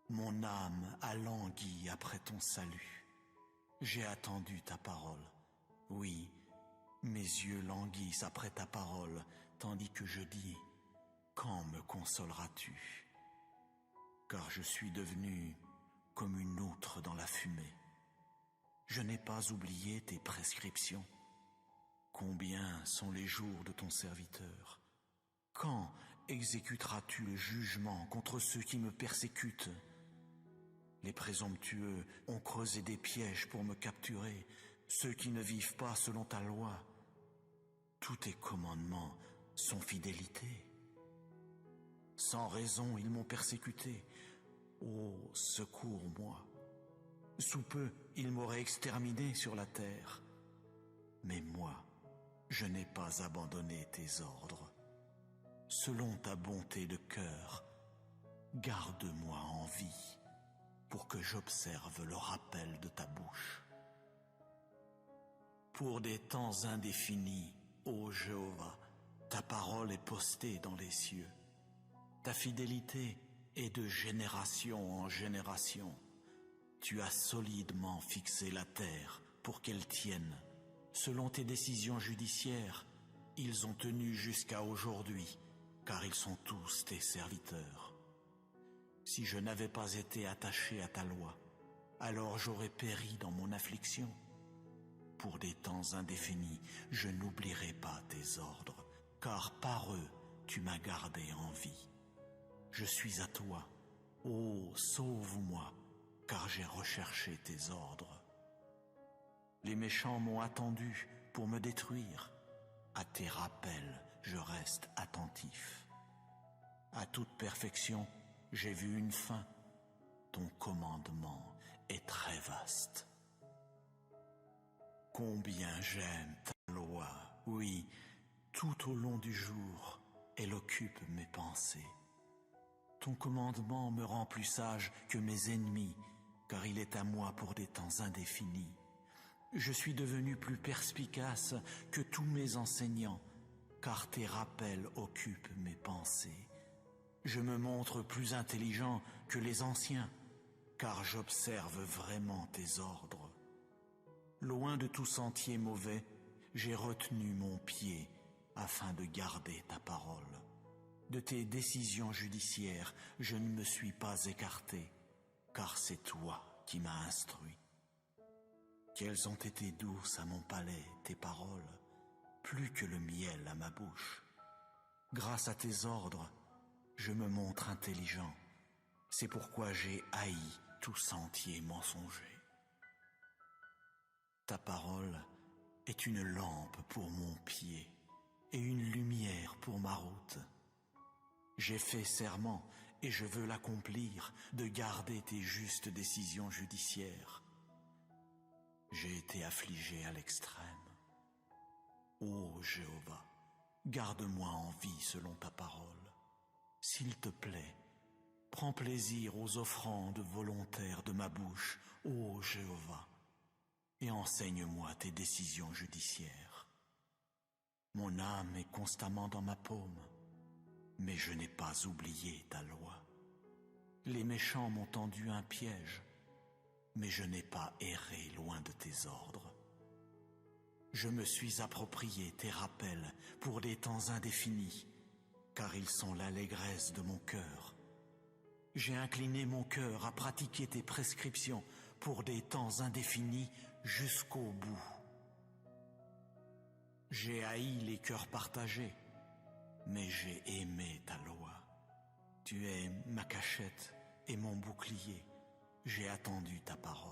Mon âme a langui après ton salut. J'ai attendu ta parole. Oui, mes yeux languissent après ta parole, tandis que je dis, quand me consoleras-tu? Car je suis devenu comme une outre dans la fumée. Je n'ai pas oublié tes prescriptions. Combien sont les jours de ton serviteur? Quand exécuteras-tu le jugement contre ceux qui me persécutent? Les présomptueux ont creusé des pièges pour me capturer, ceux qui ne vivent pas selon ta loi. Tous tes commandements sont fidélité. Sans raison, ils m'ont persécuté. Oh, secours-moi. Sous peu, ils m'auraient exterminé sur la terre. Mais moi, je n'ai pas abandonné tes ordres. Selon ta bonté de cœur, garde-moi en vie, pour que j'observe le rappel de ta bouche. Pour des temps indéfinis, ô Jéhovah, ta parole est postée dans les cieux. Ta fidélité est de génération en génération. Tu as solidement fixé la terre pour qu'elle tienne. Selon tes décisions judiciaires, ils ont tenu jusqu'à aujourd'hui, car ils sont tous tes serviteurs. Si je n'avais pas été attaché à ta loi, alors j'aurais péri dans mon affliction. Pour des temps indéfinis, je n'oublierai pas tes ordres, car par eux, tu m'as gardé en vie. Je suis à toi. Oh, sauve-moi, car j'ai recherché tes ordres. Les méchants m'ont attendu pour me détruire. À tes rappels, je reste attentif. À toute perfection, j'ai vu une fin. ton commandement est très vaste. Combien j'aime ta loi, oui, tout au long du jour, elle occupe mes pensées. Ton commandement me rend plus sage que mes ennemis, car il est à moi pour des temps indéfinis. Je suis devenu plus perspicace que tous mes enseignants, car tes rappels occupent mes pensées. Je me montre plus intelligent que les anciens, car j'observe vraiment tes ordres. Loin de tout sentier mauvais, j'ai retenu mon pied afin de garder ta parole. De tes décisions judiciaires, je ne me suis pas écarté, car c'est toi qui m'as instruit. Qu'elles ont été douces à mon palais, tes paroles, plus que le miel à ma bouche. Grâce à tes ordres, je me montre intelligent. C'est pourquoi j'ai haï tout sentier mensonger. Ta parole est une lampe pour mon pied et une lumière pour ma route. J'ai fait serment, et je veux l'accomplir, de garder tes justes décisions judiciaires. J'ai été affligé à l'extrême. Ô Jéhovah, garde-moi en vie selon ta parole. S'il te plaît, prends plaisir aux offrandes volontaires de ma bouche, ô Jéhovah, et enseigne-moi tes décisions judiciaires. Mon âme est constamment dans ma paume, mais je n'ai pas oublié ta loi. Les méchants m'ont tendu un piège, mais je n'ai pas erré loin de tes ordres. Je me suis approprié tes rappels pour des temps indéfinis, car ils sont l'allégresse de mon cœur. J'ai incliné mon cœur à pratiquer tes prescriptions pour des temps indéfinis jusqu'au bout. J'ai haï les cœurs partagés, mais j'ai aimé ta loi. Tu es ma cachette et mon bouclier. J'ai attendu ta parole.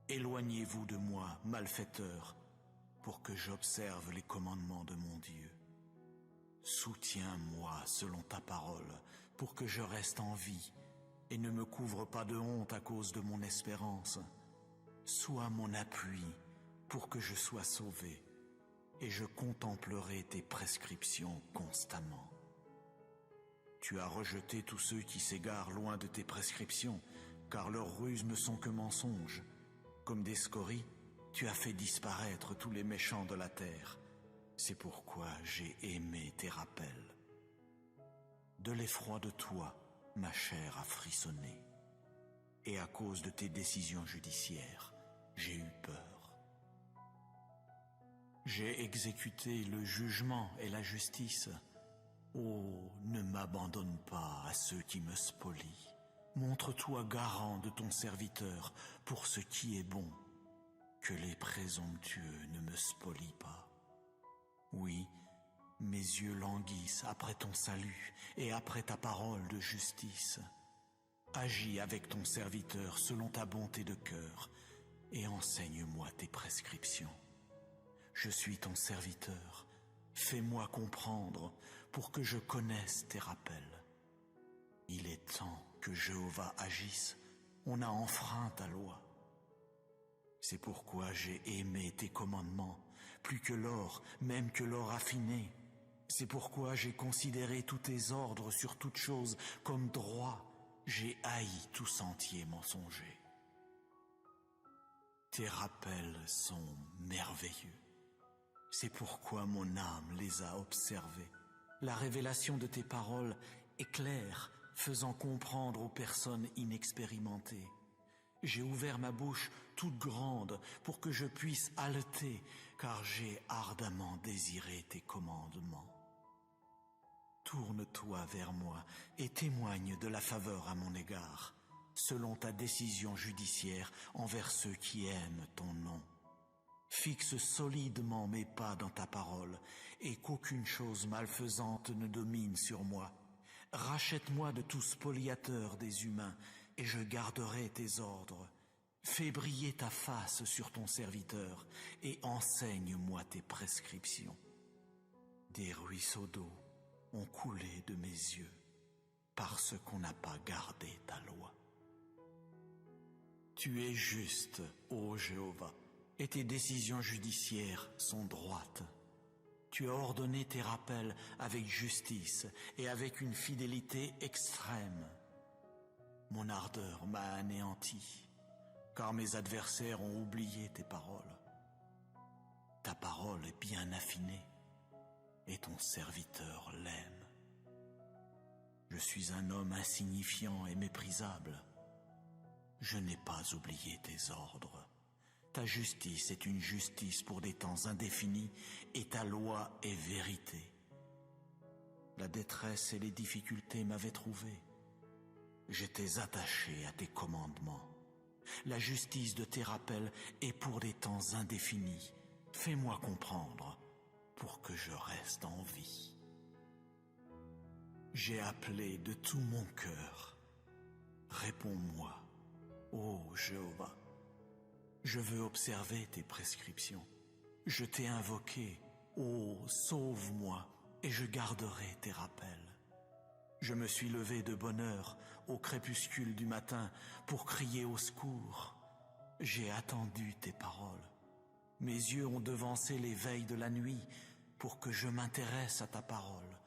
Éloignez-vous de moi, malfaiteurs, pour que j'observe les commandements de mon Dieu. Soutiens-moi selon ta parole, pour que je reste en vie et ne me couvre pas de honte à cause de mon espérance. Sois mon appui pour que je sois sauvé, et je contemplerai tes prescriptions constamment. Tu as rejeté tous ceux qui s'égarent loin de tes prescriptions, car leurs ruses ne sont que mensonges. Comme des scories, tu as fait disparaître tous les méchants de la terre. C'est pourquoi j'ai aimé tes rappels. De l'effroi de toi, ma chair a frissonné, et à cause de tes décisions judiciaires, j'ai eu peur. J'ai exécuté le jugement et la justice. Oh, ne m'abandonne pas à ceux qui me spolient. Montre-toi garant de ton serviteur pour ce qui est bon, que les présomptueux ne me spolient pas. Oui, mes yeux languissent après ton salut et après ta parole de justice. Agis avec ton serviteur selon ta bonté de cœur et enseigne-moi tes prescriptions. Je suis ton serviteur, fais-moi comprendre pour que je connaisse tes rappels. Il est temps que Jéhovah agisse, on a enfreint ta loi. C'est pourquoi j'ai aimé tes commandements, plus que l'or, même que l'or affiné. C'est pourquoi j'ai considéré tous tes ordres sur toute chose comme droit. J'ai haï tout sentier mensonger. Tes rappels sont merveilleux. C'est pourquoi mon âme les a observés. La révélation de tes paroles est claire, faisant comprendre aux personnes inexpérimentées. J'ai ouvert ma bouche toute grande pour que je puisse haleter, car j'ai ardemment désiré tes commandements. Tourne-toi vers moi et témoigne de la faveur à mon égard, selon ta décision judiciaire envers ceux qui aiment ton nom. Fixe solidement mes pas dans ta parole, et qu'aucune chose malfaisante ne domine sur moi. Rachète-moi de tout spoliateur des humains, et je garderai tes ordres. Fais briller ta face sur ton serviteur, et enseigne-moi tes prescriptions. Des ruisseaux d'eau ont coulé de mes yeux. parce qu'on n'a pas gardé ta loi. Tu es juste, ô Jéhovah, et tes décisions judiciaires sont droites. Tu as ordonné tes rappels avec justice et avec une fidélité extrême. Mon ardeur m'a anéanti, car mes adversaires ont oublié tes paroles. Ta parole est bien affinée, et ton serviteur l'aime. Je suis un homme insignifiant et méprisable. Je n'ai pas oublié tes ordres. Ta justice est une justice pour des temps indéfinis, et ta loi est vérité. La détresse et les difficultés m'avaient trouvé. J'étais attaché à tes commandements. La justice de tes rappels est pour des temps indéfinis. Fais-moi comprendre pour que je reste en vie. J'ai appelé de tout mon cœur. Réponds-moi, ô Jéhovah. Je veux observer tes prescriptions. Je t'ai invoqué, ô sauve-moi, et je garderai tes rappels. Je me suis levé de bonne heure au crépuscule du matin pour crier au secours. J'ai attendu tes paroles. Mes yeux ont devancé les veilles de la nuit pour que je m'intéresse à ta parole.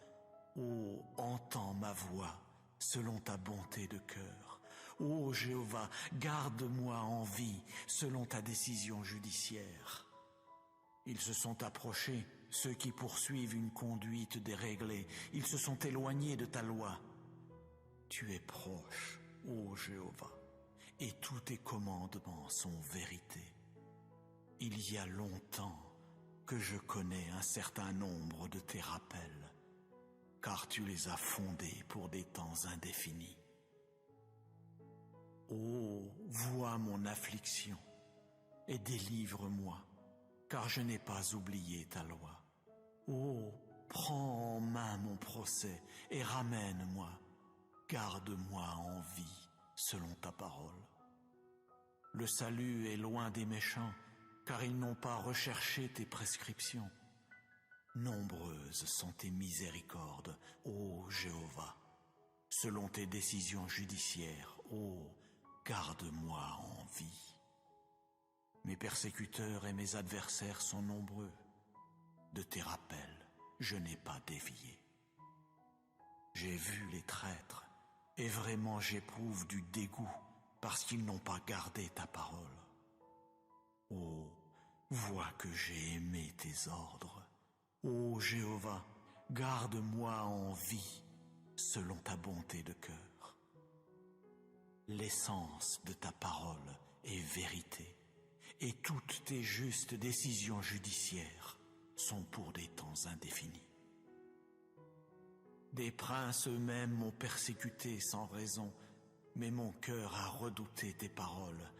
Ô, entends ma voix selon ta bonté de cœur. Ô Jéhovah, garde-moi en vie selon ta décision judiciaire. Ils se sont approchés, ceux qui poursuivent une conduite déréglée. Ils se sont éloignés de ta loi. Tu es proche, ô Jéhovah, et tous tes commandements sont vérité. Il y a longtemps que je connais un certain nombre de tes rappels, car tu les as fondés pour des temps indéfinis. Ô, vois mon affliction et délivre-moi, car je n'ai pas oublié ta loi. Ô, prends en main mon procès et ramène-moi, garde-moi en vie selon ta parole. Le salut est loin des méchants, car ils n'ont pas recherché tes prescriptions. Nombreuses sont tes miséricordes, ô Jéhovah, selon tes décisions judiciaires, ô, garde-moi en vie. Mes persécuteurs et mes adversaires sont nombreux. De tes rappels, je n'ai pas dévié. J'ai vu les traîtres, et vraiment j'éprouve du dégoût parce qu'ils n'ont pas gardé ta parole. Ô, vois que j'ai aimé tes ordres. Ô Jéhovah, garde-moi en vie selon ta bonté de cœur. L'essence de ta parole est vérité, et toutes tes justes décisions judiciaires sont pour des temps indéfinis. Des princes eux-mêmes m'ont persécuté sans raison, mais mon cœur a redouté tes paroles.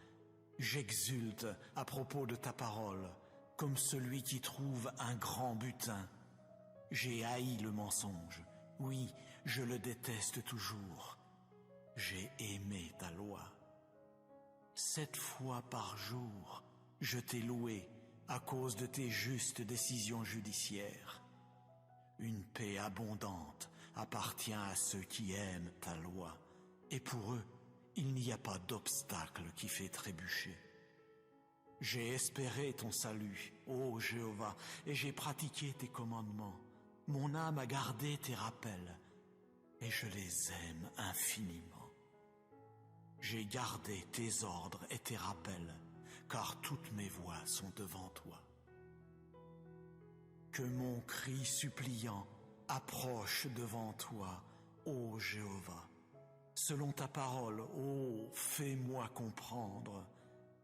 J'exulte à propos de ta parole, comme celui qui trouve un grand butin. J'ai haï le mensonge, oui, je le déteste toujours. J'ai aimé ta loi. 7 fois par jour, je t'ai loué à cause de tes justes décisions judiciaires. Une paix abondante appartient à ceux qui aiment ta loi, et pour eux, il n'y a pas d'obstacle qui fait trébucher. J'ai espéré ton salut, ô Jéhovah, et j'ai pratiqué tes commandements. Mon âme a gardé tes rappels, et je les aime infiniment. J'ai gardé tes ordres et tes rappels, car toutes mes voies sont devant toi. Que mon cri suppliant approche devant toi, ô Jéhovah. Selon ta parole, ô, fais-moi comprendre.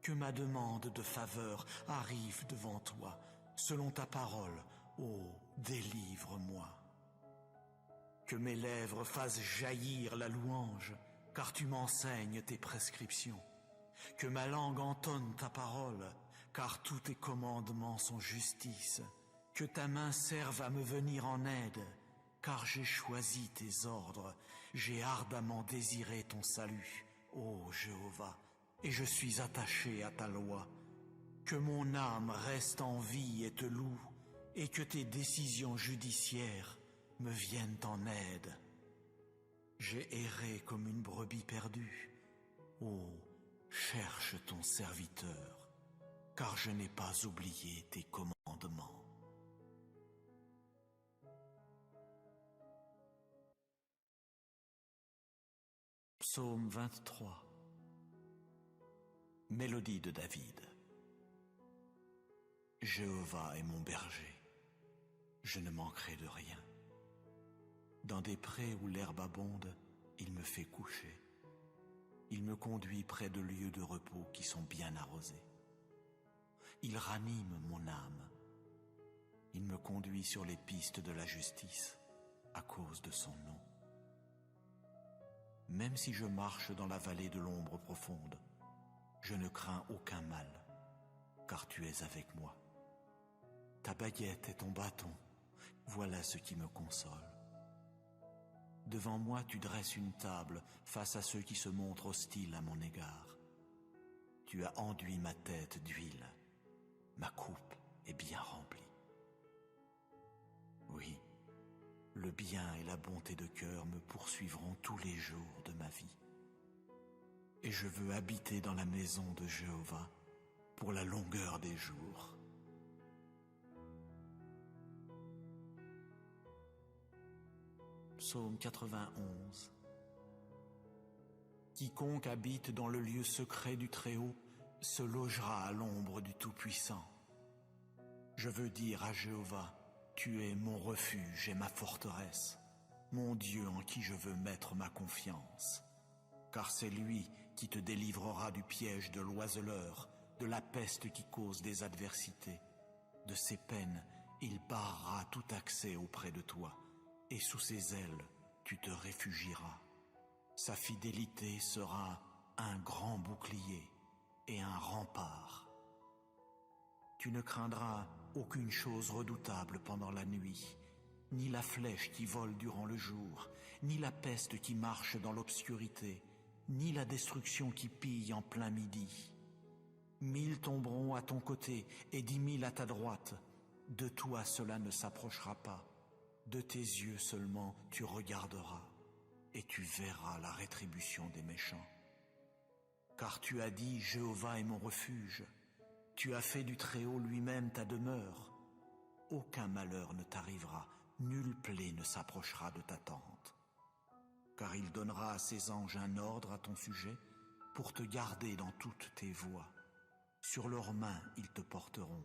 Que ma demande de faveur arrive devant toi. Selon ta parole, ô, délivre-moi. Que mes lèvres fassent jaillir la louange, car tu m'enseignes tes prescriptions. Que ma langue entonne ta parole, car tous tes commandements sont justice. Que ta main serve à me venir en aide, car j'ai choisi tes ordres. J'ai ardemment désiré ton salut, ô Jéhovah, et je suis attaché à ta loi. Que mon âme reste en vie et te loue, et que tes décisions judiciaires me viennent en aide. J'ai erré comme une brebis perdue. Oh, cherche ton serviteur, car je n'ai pas oublié tes commandements. Psaume 23. Mélodie de David. Jéhovah est mon berger, je ne manquerai de rien. Dans des prés où l'herbe abonde, il me fait coucher. Il me conduit près de lieux de repos qui sont bien arrosés. Il ranime mon âme. Il me conduit sur les pistes de la justice à cause de son nom. Même si je marche dans la vallée de l'ombre profonde, je ne crains aucun mal, car tu es avec moi. Ta baguette et ton bâton, voilà ce qui me console. Devant moi, tu dresses une table face à ceux qui se montrent hostiles à mon égard. Tu as enduit ma tête d'huile, ma coupe est bien remplie. Oui, le bien et la bonté de cœur me poursuivront tous les jours de ma vie. Et je veux habiter dans la maison de Jéhovah pour la longueur des jours. Psaume 91. Quiconque habite dans le lieu secret du Très-Haut se logera à l'ombre du Tout-Puissant. Je veux dire à Jéhovah, tu es mon refuge et ma forteresse, mon Dieu en qui je veux mettre ma confiance. Car c'est lui qui te délivrera du piège de l'oiseleur, de la peste qui cause des adversités. De ses peines, il barrera tout accès auprès de toi, et sous ses ailes, tu te réfugieras. Sa fidélité sera un grand bouclier et un rempart. Tu ne craindras aucune chose redoutable pendant la nuit, ni la flèche qui vole durant le jour, ni la peste qui marche dans l'obscurité, ni la destruction qui pille en plein midi. 1000 tomberont à ton côté et 10 000 à ta droite. De toi cela ne s'approchera pas. De tes yeux seulement tu regarderas, et tu verras la rétribution des méchants. Car tu as dit, Jéhovah est mon refuge. Tu as fait du Très-Haut lui-même ta demeure. Aucun malheur ne t'arrivera, nulle plaie ne s'approchera de ta tente. Car il donnera à ses anges un ordre à ton sujet pour te garder dans toutes tes voies. Sur leurs mains ils te porteront,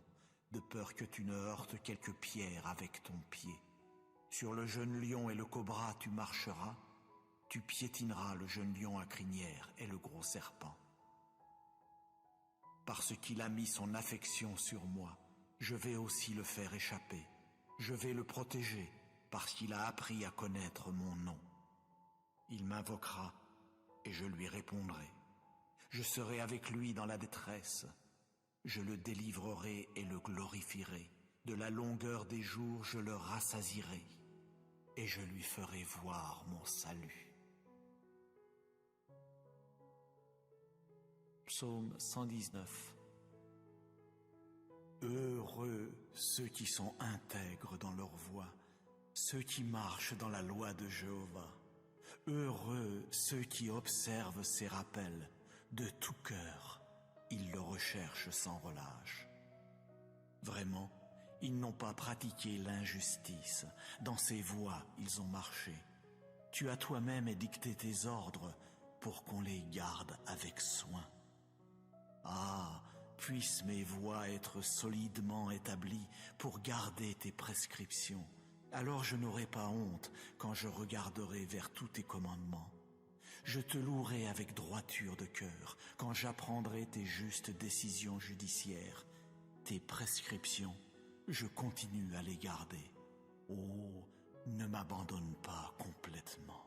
de peur que tu ne heurtes quelque pierre avec ton pied. Sur le jeune lion et le cobra tu marcheras, tu piétineras le jeune lion à crinière et le gros serpent. Parce qu'il a mis son affection sur moi, je vais aussi le faire échapper. Je vais le protéger, parce qu'il a appris à connaître mon nom. Il m'invoquera, et je lui répondrai. Je serai avec lui dans la détresse. Je le délivrerai et le glorifierai. De la longueur des jours, je le rassasierai, et je lui ferai voir mon salut. Psaume 119. Heureux ceux qui sont intègres dans leur voie, ceux qui marchent dans la loi de Jéhovah. Heureux ceux qui observent ses rappels, de tout cœur, ils le recherchent sans relâche. Vraiment, ils n'ont pas pratiqué l'injustice, dans ses voies ils ont marché. Tu as toi-même édicté tes ordres pour qu'on les garde avec soin. Ah, puissent mes voies être solidement établies pour garder tes prescriptions. Alors je n'aurai pas honte quand je regarderai vers tous tes commandements. Je te louerai avec droiture de cœur quand j'apprendrai tes justes décisions judiciaires. Tes prescriptions, je continue à les garder. Oh, ne m'abandonne pas complètement.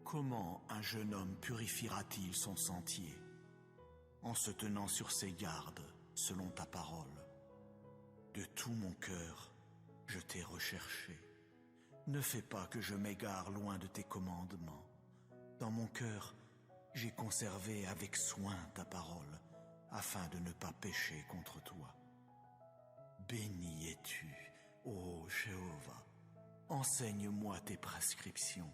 Comment un jeune homme purifiera-t-il son sentier? En se tenant sur ses gardes, selon ta parole. De tout mon cœur, je t'ai recherché. Ne fais pas que je m'égare loin de tes commandements. Dans mon cœur, j'ai conservé avec soin ta parole, afin de ne pas pécher contre toi. Béni es-tu, ô Jéhovah, enseigne-moi tes prescriptions.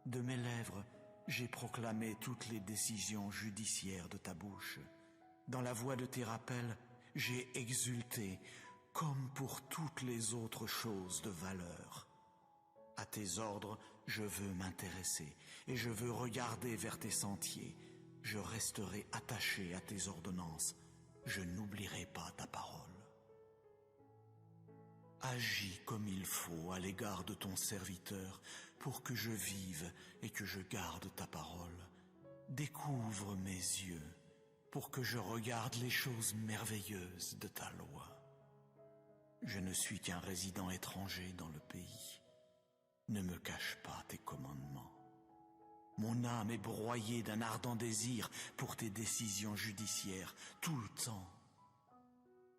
De mes lèvres, j'ai proclamé toutes les décisions judiciaires de ta bouche. Dans la voix de tes rappels, j'ai exulté comme pour toutes les autres choses de valeur. À tes ordres, je veux m'intéresser et je veux regarder vers tes sentiers. Je resterai attaché à tes ordonnances. Je n'oublierai pas ta parole. Agis comme il faut à l'égard de ton serviteur pour que je vive et que je garde ta parole. Découvre mes yeux pour que je regarde les choses merveilleuses de ta loi. Je ne suis qu'un résident étranger dans le pays. Ne me cache pas tes commandements. Mon âme est broyée d'un ardent désir pour tes décisions judiciaires tout le temps.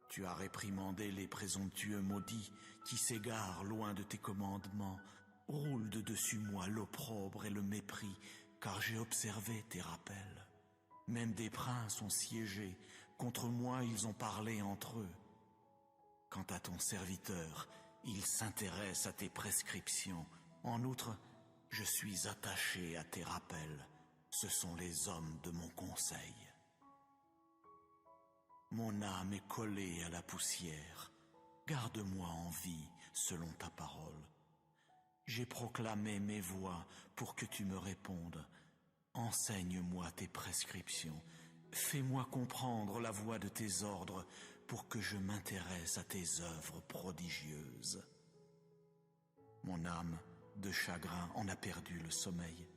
Tu as réprimandé les présomptueux maudits qui s'égarent loin de tes commandements. Roule de dessus moi l'opprobre et le mépris, car j'ai observé tes rappels. Même des princes ont siégé, contre moi ils ont parlé entre eux. Quant à ton serviteur, il s'intéresse à tes prescriptions. En outre, je suis attaché à tes rappels. Ce sont les hommes de mon conseil. Mon âme est collée à la poussière. Garde-moi en vie selon ta parole. J'ai proclamé mes voies pour que tu me répondes. Enseigne-moi tes prescriptions. Fais-moi comprendre la voie de tes ordres pour que je m'intéresse à tes œuvres prodigieuses. Mon âme, de chagrin, en a perdu le sommeil.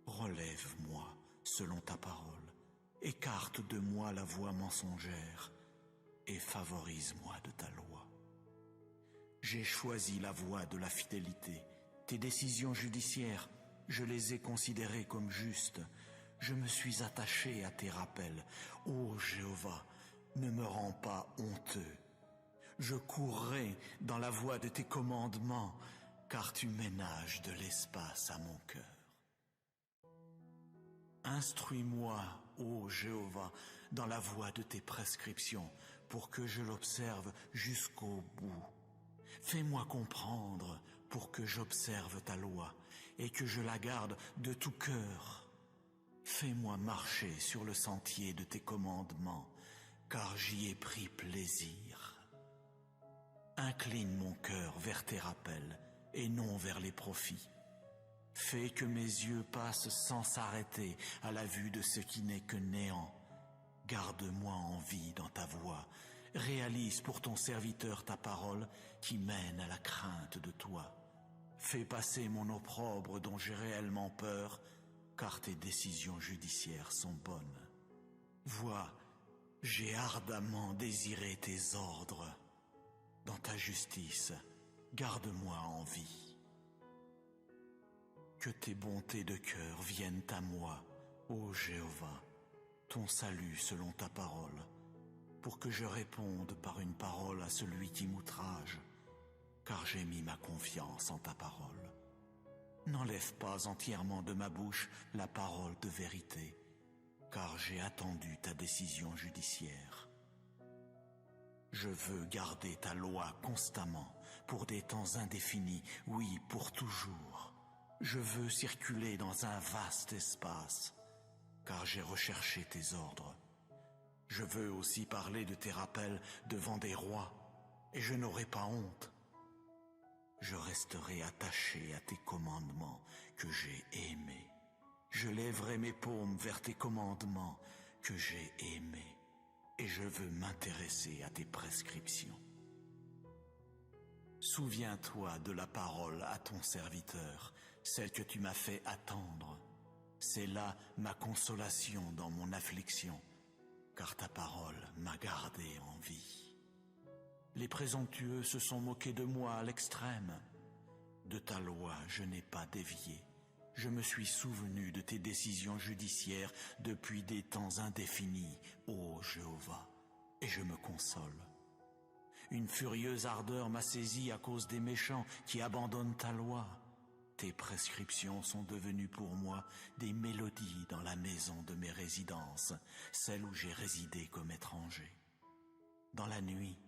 Relève-moi selon ta parole. Écarte de moi la voie mensongère et favorise-moi de ta loi. J'ai choisi la voie de la fidélité. Tes décisions judiciaires, je les ai considérées comme justes. Je me suis attaché à tes rappels. Ô Jéhovah, ne me rends pas honteux. Je courrai dans la voie de tes commandements, car tu ménages de l'espace à mon cœur. Instruis-moi, ô Jéhovah, dans la voie de tes prescriptions, pour que je l'observe jusqu'au bout. Fais-moi comprendre pour que j'observe ta loi et que je la garde de tout cœur. Fais-moi marcher sur le sentier de tes commandements, car j'y ai pris plaisir. Incline mon cœur vers tes rappels et non vers les profits. Fais que mes yeux passent sans s'arrêter à la vue de ce qui n'est que néant. Garde-moi en vie dans ta voie. Réalise pour ton serviteur ta parole qui mène à la crainte de toi. Fais passer mon opprobre dont j'ai réellement peur, car tes décisions judiciaires sont bonnes. Vois, j'ai ardemment désiré tes ordres. Dans ta justice, garde-moi en vie. Que tes bontés de cœur viennent à moi, ô Jéhovah, ton salut selon ta parole, pour que je réponde par une parole à celui qui m'outrage, car j'ai mis ma confiance en ta parole. N'enlève pas entièrement de ma bouche la parole de vérité, car j'ai attendu ta décision judiciaire. Je veux garder ta loi constamment, pour des temps indéfinis, oui, pour toujours. Je veux circuler dans un vaste espace, car j'ai recherché tes ordres. Je veux aussi parler de tes rappels devant des rois, et je n'aurai pas honte. Je resterai attaché à tes commandements que j'ai aimés. Je lèverai mes paumes vers tes commandements que j'ai aimés, et je veux m'intéresser à tes prescriptions. Souviens-toi de la parole à ton serviteur, celle que tu m'as fait attendre. C'est là ma consolation dans mon affliction, car ta parole m'a gardé en vie. Les présomptueux se sont moqués de moi à l'extrême. De ta loi, je n'ai pas dévié. Je me suis souvenu de tes décisions judiciaires depuis des temps indéfinis, ô Jéhovah, et je me console. Une furieuse ardeur m'a saisi à cause des méchants qui abandonnent ta loi. Tes prescriptions sont devenues pour moi des mélodies dans la maison de mes résidences, celle où j'ai résidé comme étranger. Dans la nuit,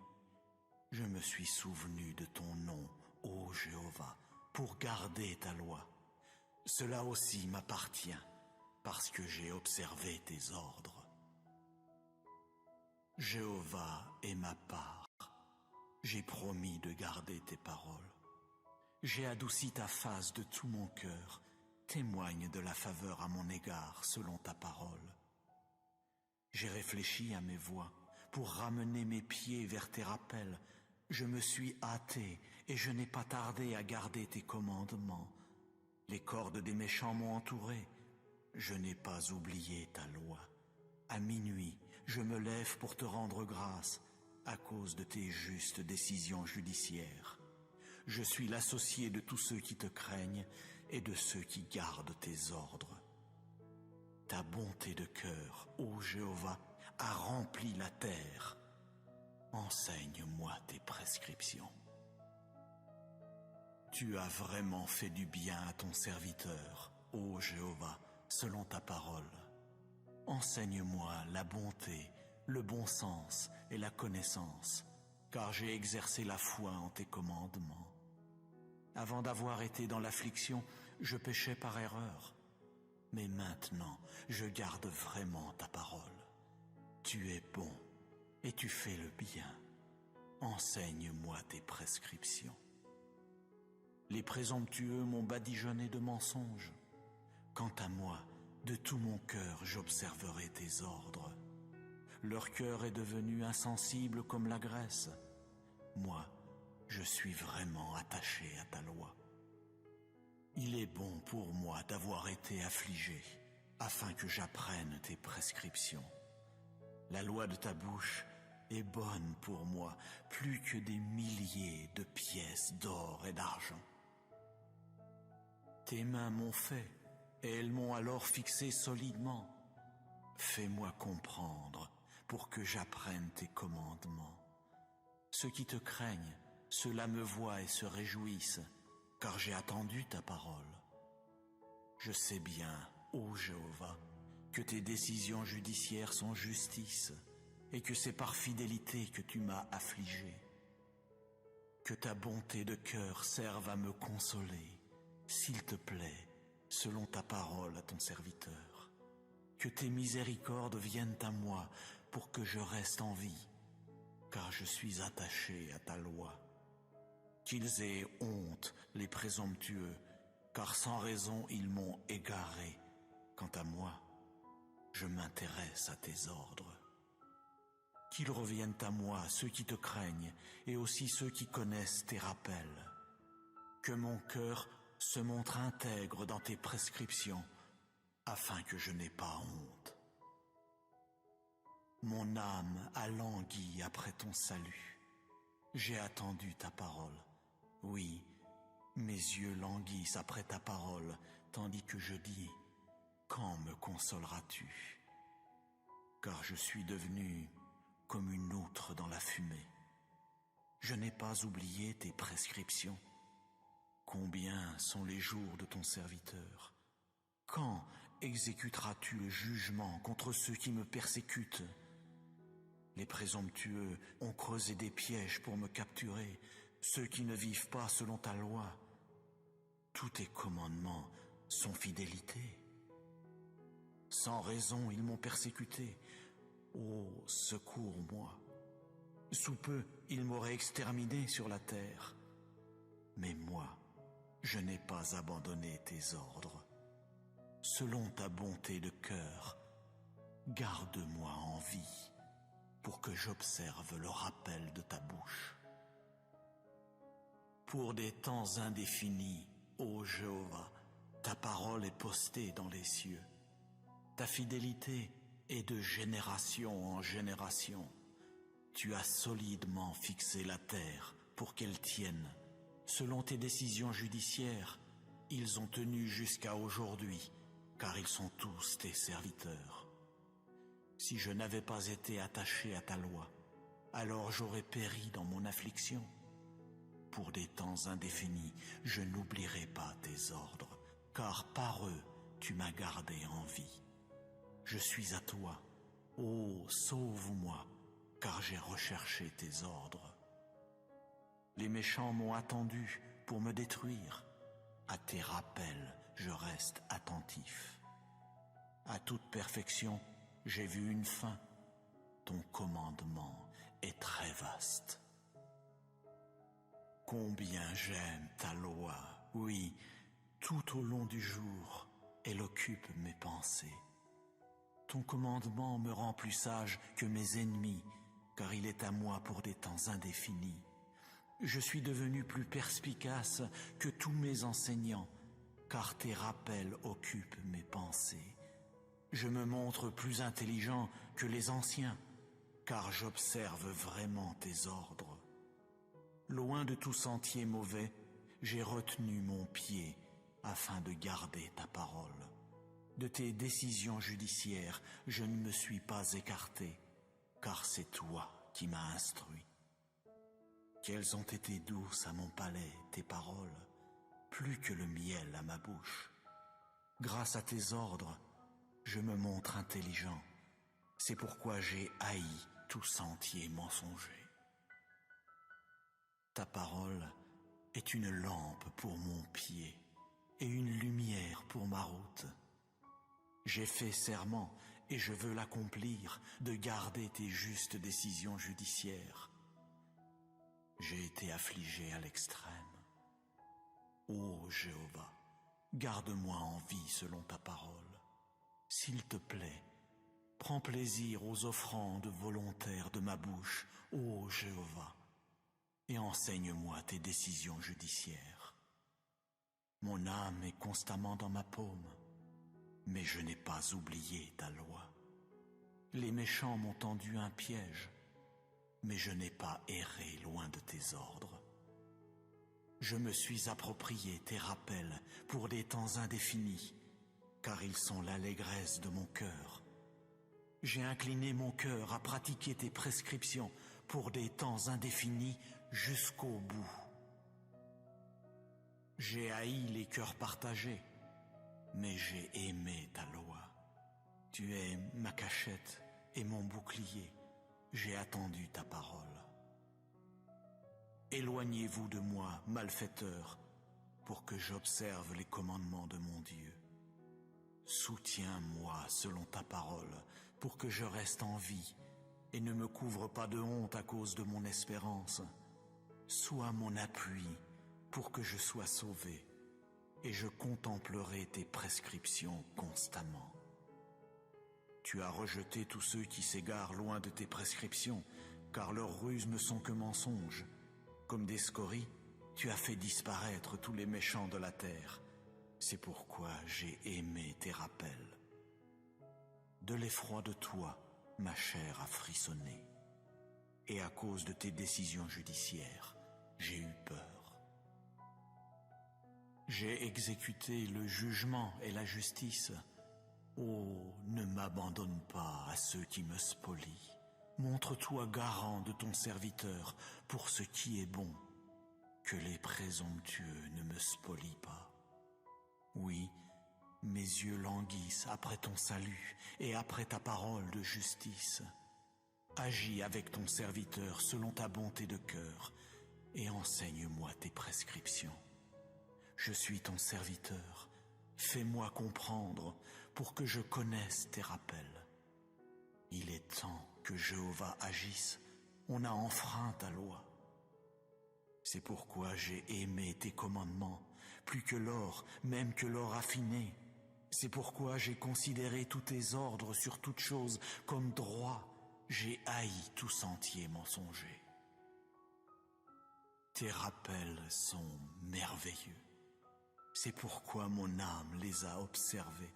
je me suis souvenu de ton nom, ô Jéhovah, pour garder ta loi. Cela aussi m'appartient, parce que j'ai observé tes ordres. Jéhovah est ma part. J'ai promis de garder tes paroles. J'ai adouci ta face de tout mon cœur. Témoigne de la faveur à mon égard selon ta parole. J'ai réfléchi à mes voies pour ramener mes pieds vers tes rappels. Je me suis hâté et je n'ai pas tardé à garder tes commandements. Les cordes des méchants m'ont entouré. Je n'ai pas oublié ta loi. À minuit, je me lève pour te rendre grâce à cause de tes justes décisions judiciaires. Je suis l'associé de tous ceux qui te craignent et de ceux qui gardent tes ordres. Ta bonté de cœur, ô Jéhovah, a rempli la terre. Enseigne-moi tes prescriptions. Tu as vraiment fait du bien à ton serviteur, ô Jéhovah, selon ta parole. Enseigne-moi la bonté, le bon sens et la connaissance, car j'ai exercé la foi en tes commandements. Avant d'avoir été dans l'affliction, je péchais par erreur. Mais maintenant, je garde vraiment ta parole. Tu es bon et tu fais le bien. Enseigne-moi tes prescriptions. Les présomptueux m'ont badigeonné de mensonges. Quant à moi, de tout mon cœur, j'observerai tes ordres. Leur cœur est devenu insensible comme la graisse. Moi, je suis vraiment attaché à ta loi. Il est bon pour moi d'avoir été affligé, afin que j'apprenne tes prescriptions. La loi de ta bouche est bonne pour moi, plus que des milliers de pièces d'or et d'argent. Tes mains m'ont fait, et elles m'ont alors fixé solidement. Fais-moi comprendre, pour que j'apprenne tes commandements. Ceux qui te craignent, ceux-là me voient et se réjouissent, car j'ai attendu ta parole. Je sais bien, ô Jéhovah, que tes décisions judiciaires sont justice, et que c'est par fidélité que tu m'as affligé. Que ta bonté de cœur serve à me consoler, s'il te plaît, selon ta parole à ton serviteur. Que tes miséricordes viennent à moi pour que je reste en vie, car je suis attaché à ta loi. Qu'ils aient honte, les présomptueux, car sans raison ils m'ont égaré. Quant à moi, je m'intéresse à tes ordres. Qu'ils reviennent à moi ceux qui te craignent et aussi ceux qui connaissent tes rappels. Que mon cœur se montre intègre dans tes prescriptions, afin que je n'aie pas honte. Mon âme a langui après ton salut. J'ai attendu ta parole. Oui, mes yeux languissent après ta parole, tandis que je dis, quand me consoleras-tu? Car je suis devenu comme une outre dans la fumée. Je n'ai pas oublié tes prescriptions. Combien sont les jours de ton serviteur? Quand exécuteras-tu le jugement contre ceux qui me persécutent? Les présomptueux ont creusé des pièges pour me capturer, ceux qui ne vivent pas selon ta loi. Tous tes commandements sont fidélité. Sans raison, ils m'ont persécuté. Oh, secours-moi. Sous peu, ils m'auraient exterminé sur la terre. Mais moi, je n'ai pas abandonné tes ordres. Selon ta bonté de cœur, garde-moi en vie, pour que j'observe le rappel de ta bouche. Pour des temps indéfinis, ô Jéhovah, ta parole est postée dans les cieux. Ta fidélité est de génération en génération. Tu as solidement fixé la terre pour qu'elle tienne. Selon tes décisions judiciaires, ils ont tenu jusqu'à aujourd'hui, car ils sont tous tes serviteurs. Si je n'avais pas été attaché à ta loi, alors j'aurais péri dans mon affliction. Pour des temps indéfinis, je n'oublierai pas tes ordres, car par eux, tu m'as gardé en vie. Je suis à toi. Oh, sauve-moi, car j'ai recherché tes ordres. Les méchants m'ont attendu pour me détruire. À tes rappels, je reste attentif. À toute perfection, j'ai vu une fin. Ton commandement est très vaste. Combien j'aime ta loi, oui, tout au long du jour, elle occupe mes pensées. Ton commandement me rend plus sage que mes ennemis, car il est à moi pour des temps indéfinis. Je suis devenu plus perspicace que tous mes enseignants, car tes rappels occupent mes pensées. Je me montre plus intelligent que les anciens, car j'observe vraiment tes ordres. Loin de tout sentier mauvais, j'ai retenu mon pied afin de garder ta parole. De tes décisions judiciaires, je ne me suis pas écarté, car c'est toi qui m'as instruit. Qu'elles ont été douces à mon palais, tes paroles, plus que le miel à ma bouche. Grâce à tes ordres, je me montre intelligent. C'est pourquoi j'ai haï tout sentier mensonger. Ta parole est une lampe pour mon pied et une lumière pour ma route. J'ai fait serment et je veux l'accomplir, de garder tes justes décisions judiciaires. J'ai été affligé à l'extrême. Ô Jéhovah, garde-moi en vie selon ta parole. S'il te plaît, prends plaisir aux offrandes volontaires de ma bouche, ô Jéhovah, et enseigne-moi tes décisions judiciaires. Mon âme est constamment dans ma paume, mais je n'ai pas oublié ta loi. Les méchants m'ont tendu un piège, mais je n'ai pas erré loin de tes ordres. Je me suis approprié tes rappels pour des temps indéfinis, car ils sont l'allégresse de mon cœur. J'ai incliné mon cœur à pratiquer tes prescriptions pour des temps indéfinis jusqu'au bout. J'ai haï les cœurs partagés, mais j'ai aimé ta loi. Tu es ma cachette et mon bouclier. J'ai attendu ta parole. Éloignez-vous de moi, malfaiteurs, pour que j'observe les commandements de mon Dieu. Soutiens-moi selon ta parole, pour que je reste en vie, et ne me couvre pas de honte à cause de mon espérance. Sois mon appui, pour que je sois sauvé, et je contemplerai tes prescriptions constamment. Tu as rejeté tous ceux qui s'égarent loin de tes prescriptions, car leurs ruses ne sont que mensonges. Comme des scories, tu as fait disparaître tous les méchants de la terre. C'est pourquoi j'ai aimé tes rappels. De l'effroi de toi, ma chair a frissonné. Et à cause de tes décisions judiciaires, j'ai eu peur. J'ai exécuté le jugement et la justice. Oh, ne m'abandonne pas à ceux qui me spolient. Montre-toi garant de ton serviteur pour ce qui est bon. Que les présomptueux ne me spolient pas. Oui, mes yeux languissent après ton salut et après ta parole de justice. Agis avec ton serviteur selon ta bonté de cœur et enseigne-moi tes prescriptions. Je suis ton serviteur, fais-moi comprendre pour que je connaisse tes rappels. Il est temps que Jéhovah agisse, on a enfreint ta loi. C'est pourquoi j'ai aimé tes commandements, plus que l'or, même que l'or affiné. C'est pourquoi j'ai considéré tous tes ordres sur toute chose comme droit. J'ai haï tout sentier mensonger. Tes rappels sont merveilleux. C'est pourquoi mon âme les a observés.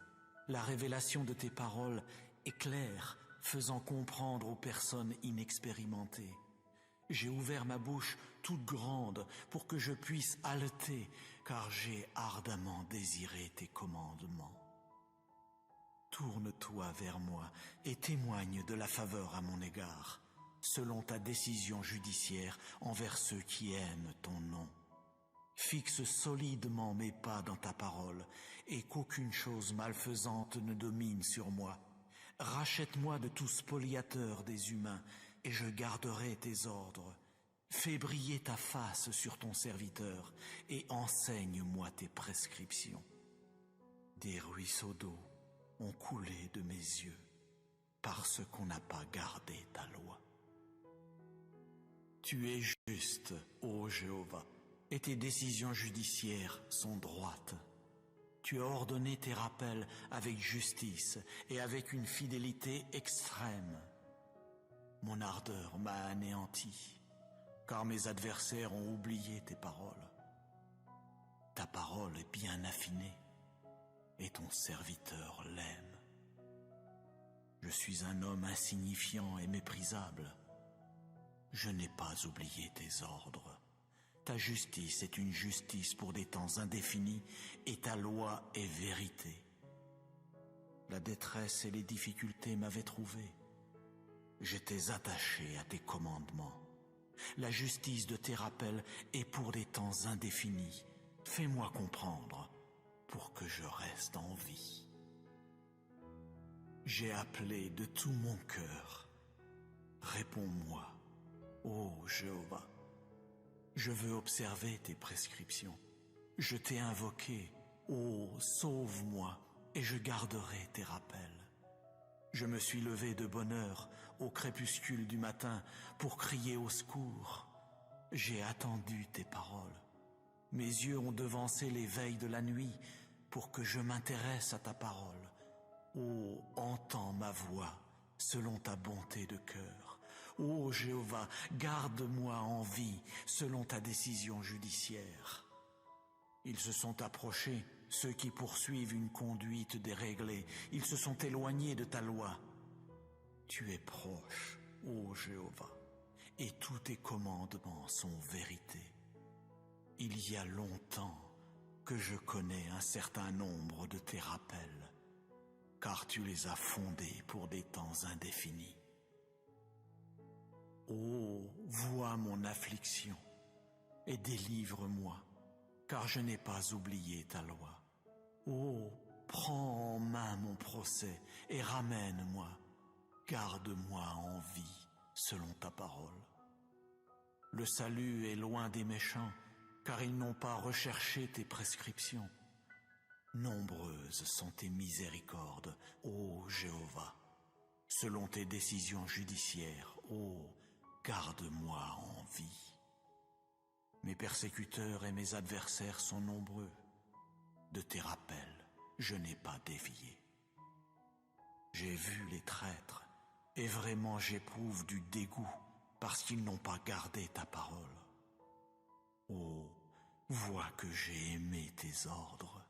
La révélation de tes paroles est claire, faisant comprendre aux personnes inexpérimentées. J'ai ouvert ma bouche toute grande pour que je puisse haleter, car j'ai ardemment désiré tes commandements. Tourne-toi vers moi et témoigne de la faveur à mon égard, selon ta décision judiciaire envers ceux qui aiment ton nom. Fixe solidement mes pas dans ta parole, et qu'aucune chose malfaisante ne domine sur moi. Rachète-moi de tout spoliateur des humains, et je garderai tes ordres. Fais briller ta face sur ton serviteur et enseigne-moi tes prescriptions. Des ruisseaux d'eau ont coulé de mes yeux parce qu'on n'a pas gardé ta loi. Tu es juste, ô Jéhovah, et tes décisions judiciaires sont droites. Tu as ordonné tes rappels avec justice et avec une fidélité extrême. Mon ardeur m'a anéanti, car mes adversaires ont oublié tes paroles. Ta parole est bien affinée, et ton serviteur l'aime. Je suis un homme insignifiant et méprisable. Je n'ai pas oublié tes ordres. Ta justice est une justice pour des temps indéfinis, et ta loi est vérité. La détresse et les difficultés m'avaient trouvé. J'étais attaché à tes commandements. La justice de tes rappels est pour des temps indéfinis. Fais-moi comprendre pour que je reste en vie. J'ai appelé de tout mon cœur. Réponds-moi, ô Jéhovah. Je veux observer tes prescriptions. Je t'ai invoqué, ô sauve-moi, et je garderai tes rappels. Je me suis levé de bonne heure au crépuscule du matin pour crier au secours. J'ai attendu tes paroles. Mes yeux ont devancé les veilles de la nuit pour que je m'intéresse à ta parole. Ô, entends ma voix selon ta bonté de cœur. Ô Jéhovah, garde-moi en vie selon ta décision judiciaire. Ils se sont approchés, ceux qui poursuivent une conduite déréglée. Ils se sont éloignés de ta loi. Tu es proche, ô Jéhovah, et tous tes commandements sont vérité. Il y a longtemps que je connais un certain nombre de tes rappels, car tu les as fondés pour des temps indéfinis. Ô, vois mon affliction et délivre-moi, car je n'ai pas oublié ta loi. Ô, prends en main mon procès et ramène-moi, garde-moi en vie selon ta parole. Le salut est loin des méchants, car ils n'ont pas recherché tes prescriptions. Nombreuses sont tes miséricordes, ô Jéhovah. Selon tes décisions judiciaires, ô, garde-moi en vie. Mes persécuteurs et mes adversaires sont nombreux. De tes rappels, je n'ai pas dévié. J'ai vu les traîtres, et vraiment j'éprouve du dégoût parce qu'ils n'ont pas gardé ta parole. Ô, vois que j'ai aimé tes ordres.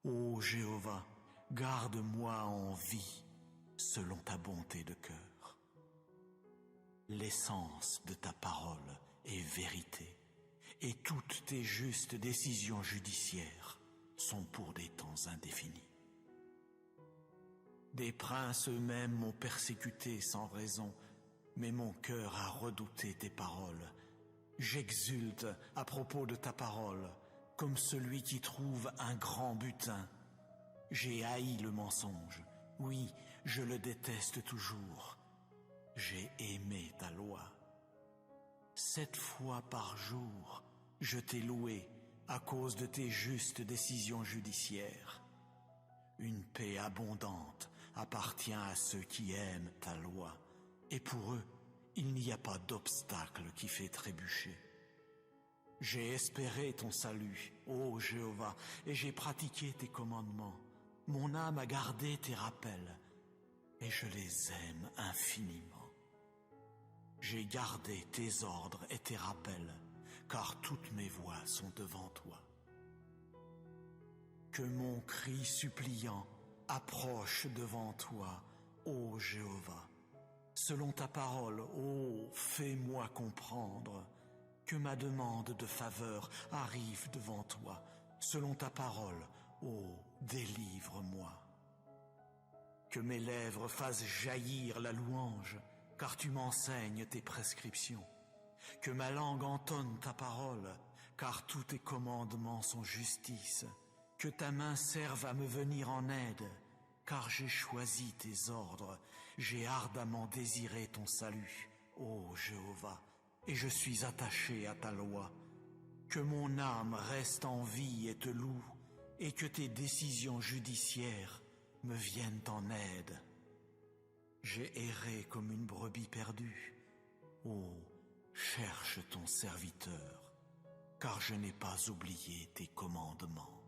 Ô Jéhovah, garde-moi en vie selon ta bonté de cœur. L'essence de ta parole est vérité, et toutes tes justes décisions judiciaires sont pour des temps indéfinis. Des princes eux-mêmes m'ont persécuté sans raison, mais mon cœur a redouté tes paroles. J'exulte à propos de ta parole, comme celui qui trouve un grand butin. J'ai haï le mensonge, oui, je le déteste toujours. J'ai aimé ta loi. 7 fois par jour, je t'ai loué à cause de tes justes décisions judiciaires. Une paix abondante appartient à ceux qui aiment ta loi, et pour eux, il n'y a pas d'obstacle qui fait trébucher. J'ai espéré ton salut, ô Jéhovah, et j'ai pratiqué tes commandements. Mon âme a gardé tes rappels, et je les aime infiniment. J'ai gardé tes ordres et tes rappels, car toutes mes voies sont devant toi. Que mon cri suppliant approche devant toi, ô Jéhovah. Selon ta parole, ô, fais-moi comprendre. Que ma demande de faveur arrive devant toi. Selon ta parole, ô, délivre-moi. Que mes lèvres fassent jaillir la louange, car tu m'enseignes tes prescriptions. Que ma langue entonne ta parole, car tous tes commandements sont justice. Que ta main serve à me venir en aide, car j'ai choisi tes ordres. J'ai ardemment désiré ton salut, ô Jéhovah. et je suis attaché à ta loi. Que mon âme reste en vie et te loue, et que tes décisions judiciaires me viennent en aide. J'ai erré comme une brebis perdue. Oh, cherche ton serviteur, car je n'ai pas oublié tes commandements.